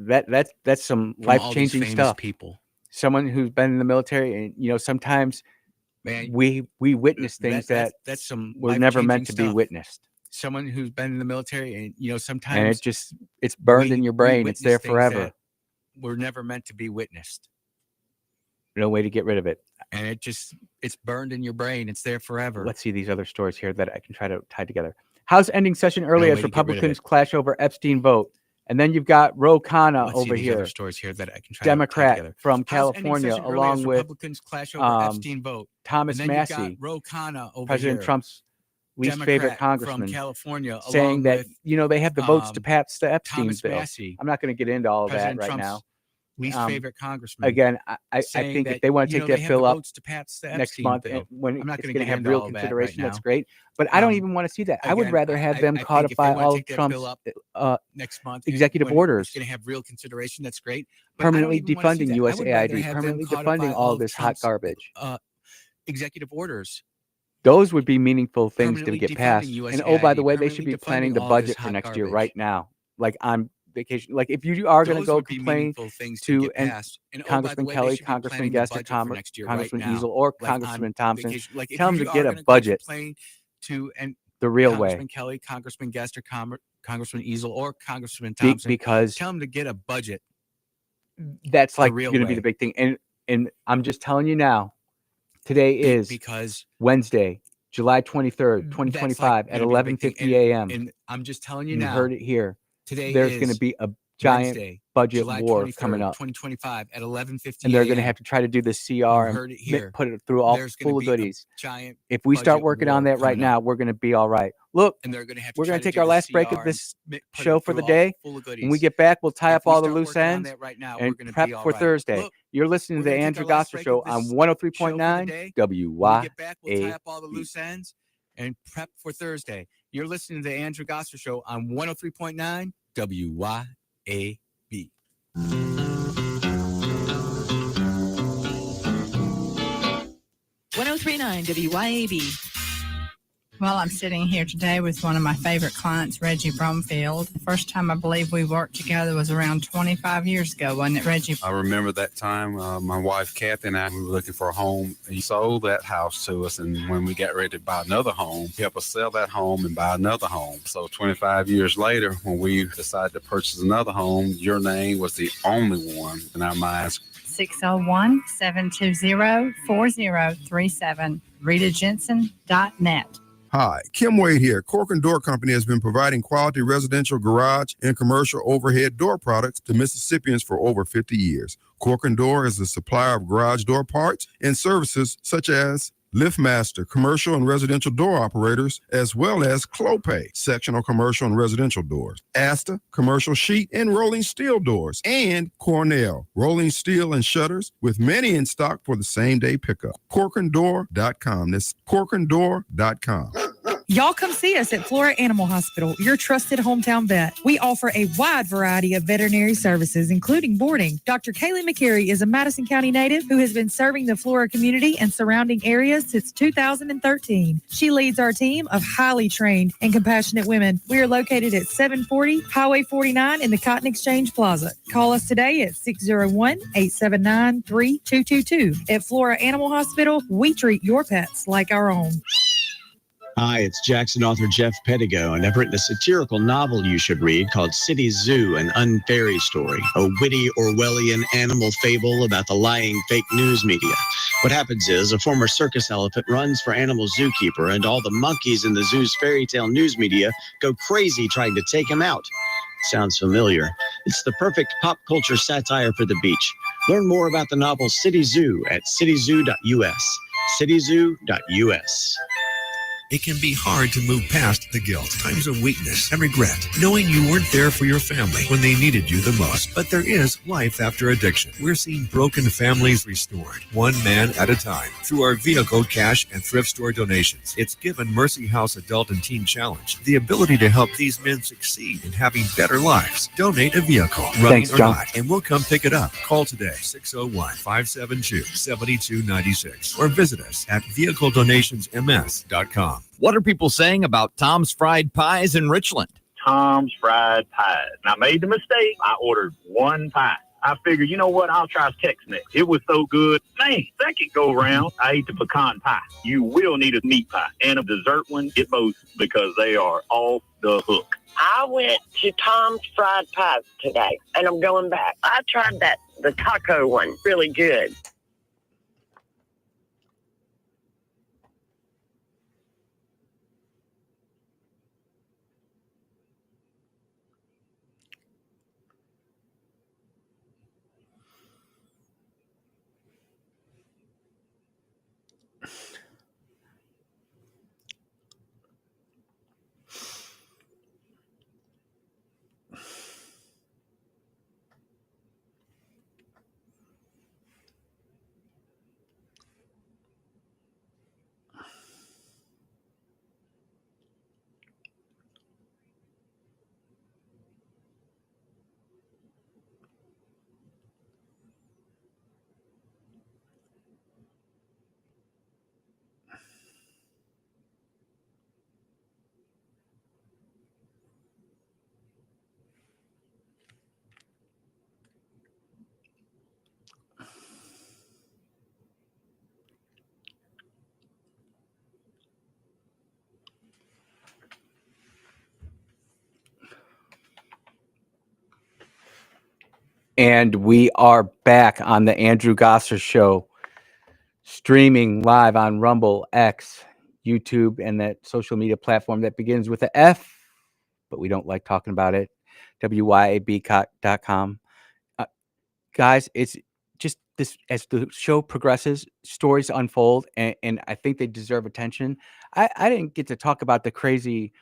that's some From all these life-changing famous stuff. people. Someone who's been in the military, and sometimes we witness things that that's some were never meant life-changing to be stuff. witnessed, Someone who's been in the military, and and sometimes it's burned in your we brain. It's there witness things forever. that were never meant to be witnessed. No way to get rid of it. And it's burned in your brain. It's there forever. Let's see these other stories here that I can try to tie together. House ending session early No as way to get rid of Republicans it. clash over Epstein vote. And then you've got Ro Khanna Let's see over these other here, stories here that I can try to tie Democrat together. from House ending California, session early along as with Republicans clash over Epstein vote. Thomas And then you've got Massey, Ro Khanna over President here. Trump's least Democrat favorite from congressman, California, saying along that with they have the votes to pass the Epstein Thomas bill. Massie, I'm not going to get into all of that President right Trump's now. least favorite congressman. Again, I saying think if that, they want to take they that have the bill up votes to pass the next Epstein month, bill. when I'm not it's going going to to get have into real all that right consideration, that's now. great. But I don't even want to see that. I would Again, rather have them I think if they codify wanna all take of that bill Trump's up next month, executive when orders, it's going to have real consideration. That's great. But I don't permanently even want to see defunding that. I would rather USAID, have them permanently codify defunding all all of of this hot Trump's garbage. executive orders. Those would be meaningful things to Permanently get defunding passed. And oh, by the USAID, way, they should be permanently planning defunding the all this budget for hot next year garbage. right now. Like on vacation. Like if you are going to Those go would be complain meaningful things to to get passed. And oh, by the Congressman way, they Kelly, should be Congressman planning the Guest, or budget for next year right Congressman now. Easel, or Like Congressman on Thompson, vacation. Like tell if them you to are get a going to go budget complain to and the real Congressman way. Kelly, Congressman Guest, or Congressman Easel, or Congressman Thompson, Because tell them to get a budget. that's The like real going to be way. the big thing. And I'm just telling you now, today is because Wednesday, July 23rd, that's 2025 like at going to be a big thing. 11:50 a.m. And I'm just telling you You now. heard it here. Today There's going to is be a giant Wednesday, budget July war 23rd, coming up. 2025 at 11:50 And they're going to a.m. have to try to do the CR You and heard it here. put it through all There's gonna full of be a goodies. giant If we start budget working on war that right coming up. now, we're going to be all right. Look, And they're going to have to we're try going to to take do our the last break CR of this and put show it for through the all day. full of When we goodies. get back, we'll tie If up we all the start loose working on ends that right now, and we're going to prep be all for right. Thursday. Look, You're listening we're to the gonna take Andrew our last Gosser break Show of this on show for the 103.9 day. When we get back, we'll tie up all the WYAB. loose ends and prep for Thursday. You're listening to the Andrew Gosser Show on 103.9 WYAB. 1039 WYAB. Well, I'm sitting here today with one of my favorite clients, Reggie Brumfield. The first time I believe we worked together was around 25 years ago, wasn't it, Reggie? I remember that time. My wife, Kathy, and I we were looking for a home. He sold that house to us, and when we got ready to buy another home, he helped us sell that home and buy another home. So 25 years later, when we decided to purchase another home, your name was the only one in our minds. 601-720-4037. RitaJensen.net. Hi, Kim Wade here. Cork and Door Company has been providing quality residential garage and commercial overhead door products to Mississippians for over 50 years. Cork and Door is a supplier of garage door parts and services such as LiftMaster, commercial and residential door operators, as well as Clopay, sectional commercial and residential doors, Asta, commercial sheet and rolling steel doors, and Cornell, rolling steel and shutters, with many in stock for the same day pickup. Corkanddoor.com. That's Corkanddoor.com. Y'all come see us at Flora Animal Hospital, your trusted hometown vet. We offer a wide variety of veterinary services, including boarding. Dr. Kaylee McCary is a Madison County native who has been serving the Flora community and surrounding areas since 2013. She leads our team of highly trained and compassionate women. We are located at 740 Highway 49 in the Cotton Exchange Plaza. Call us today at 601-879-3222. At Flora Animal Hospital, we treat your pets like our own. Hi, it's Jackson author Jeff Pettigo, and I've written a satirical novel you should read called City Zoo, an Unfairy Story, a witty Orwellian animal fable about the lying fake news media. What happens is a former circus elephant runs for animal zookeeper, and all the monkeys in the zoo's fairy tale news media go crazy trying to take him out. Sounds familiar. It's the perfect pop culture satire for the beach. Learn more about the novel City Zoo at cityzoo.us. cityzoo.us. It can be hard to move past the guilt, times of weakness, and regret, knowing you weren't there for your family when they needed you the most. But there is life after addiction. We're seeing broken families restored, one man at a time, through our vehicle, cash, and thrift store donations. It's given Mercy House Adult and Teen Challenge the ability to help these men succeed in having better lives. Donate a vehicle, running Thanks, or John. not, and we'll come pick it up. Call today, 601-572-7296, or visit us at vehicledonationsms.com. What are people saying about Tom's Fried Pies in Richland? Tom's Fried Pies. And I made the mistake. I ordered one pie. I figured, you know what? I'll try Tex-Mex. It was so good. Man, second go round, I ate the pecan pie. You will need a meat pie and a dessert one. Get both because they are off the hook. I went to Tom's Fried Pies today, and I'm going back. I tried the taco one. Really good. And we are back on the Andrew Gosser Show, streaming live on Rumble, X, YouTube, and that social media platform that begins with a F, but we don't like talking about it, WYAB.com. Guys, it's just this, as the show progresses, stories unfold, and I think they deserve attention. I didn't get to talk about the crazy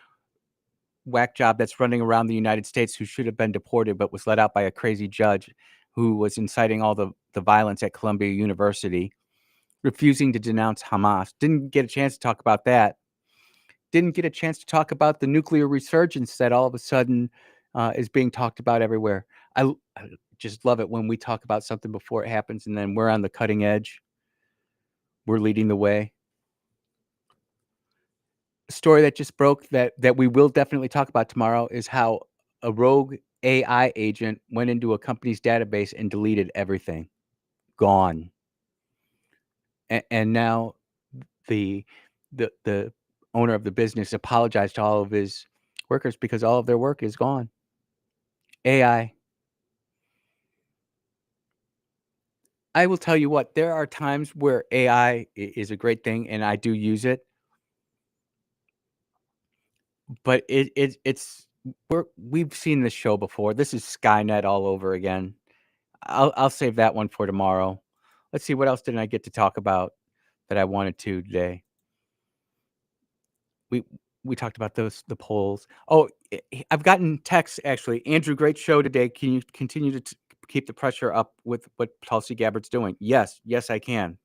whack job that's running around the United States who should have been deported but was let out by a crazy judge who was inciting all the violence at Columbia University, refusing to denounce Hamas. Didn't get a chance to talk about that. Didn't get a chance to talk about the nuclear resurgence that all of a sudden is being talked about everywhere. I just love it when we talk about something before it happens and then we're on the cutting edge. We're leading the way. Story that just broke that we will definitely talk about tomorrow is how a rogue AI agent went into a company's database and deleted everything. Gone. And now the owner of the business apologized to all of his workers because all of their work is gone. AI. I will tell you what, there are times where AI is a great thing and I do use it. But we've seen this show before. This is Skynet all over again. I'll save that one for tomorrow. Let's see, what else didn't I get to talk about that I wanted to today? We talked about the polls. Oh, I've gotten texts actually. Andrew, great show today. Can you continue to keep the pressure up with what Tulsi Gabbard's doing? Yes, I can.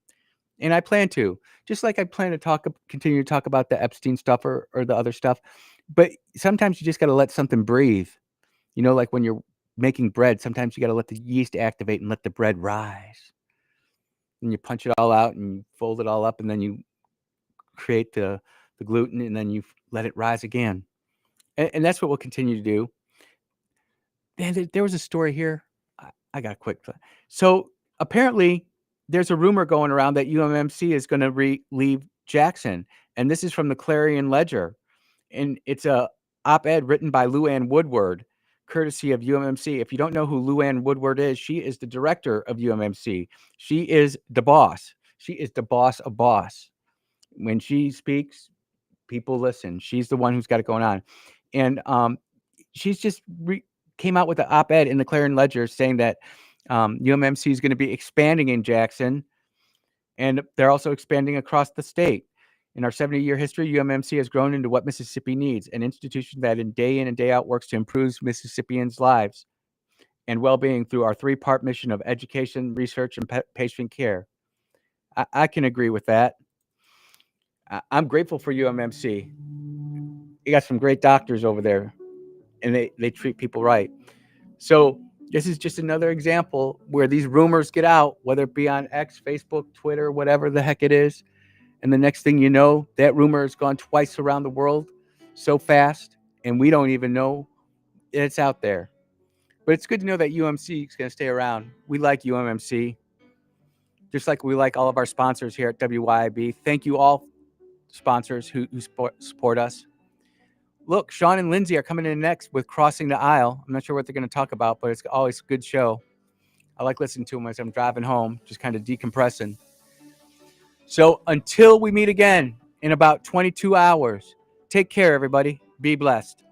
And I plan to. Just like I plan to continue to talk about the Epstein stuff or the other stuff. But sometimes you just got to let something breathe. You know, like when you're making bread, sometimes you got to let the yeast activate and let the bread rise. And you punch it all out and you fold it all up and then you create the gluten and then you let it rise again. And that's what we'll continue to do. And there was a story here. I got a quick. So apparently there's a rumor going around that UMMC is going to leave Jackson. And this is from the Clarion Ledger. And it's a op-ed written by Luann Woodward, courtesy of UMMC. If you don't know who Luann Woodward is, she is the director of UMMC. She is the boss. She is the boss of boss. When she speaks, people listen. She's the one who's got it going on. And she's just came out with an op-ed in the Clarion Ledger saying that UMMC is going to be expanding in Jackson, and they're also expanding across the state. In our 70-year history, UMMC has grown into what Mississippi needs, an institution that in and day out works to improve Mississippians' lives and well-being through our three-part mission of education, research, and patient care. I can agree with that. I'm grateful for UMMC. You got some great doctors over there, and they treat people right. So this is just another example where these rumors get out, whether it be on X, Facebook, Twitter, whatever the heck it is. And the next thing you know, that rumor has gone twice around the world so fast, and we don't even know it's out there. But it's good to know that UMC is going to stay around. We like UMMC, just like we like all of our sponsors here at WYAB. Thank you all, sponsors who support us. Look, Sean and Lindsay are coming in next with Crossing the Aisle. I'm not sure what they're going to talk about, but it's always a good show. I like listening to them as I'm driving home, just kind of decompressing. So until we meet again in about 22 hours, take care, everybody. Be blessed.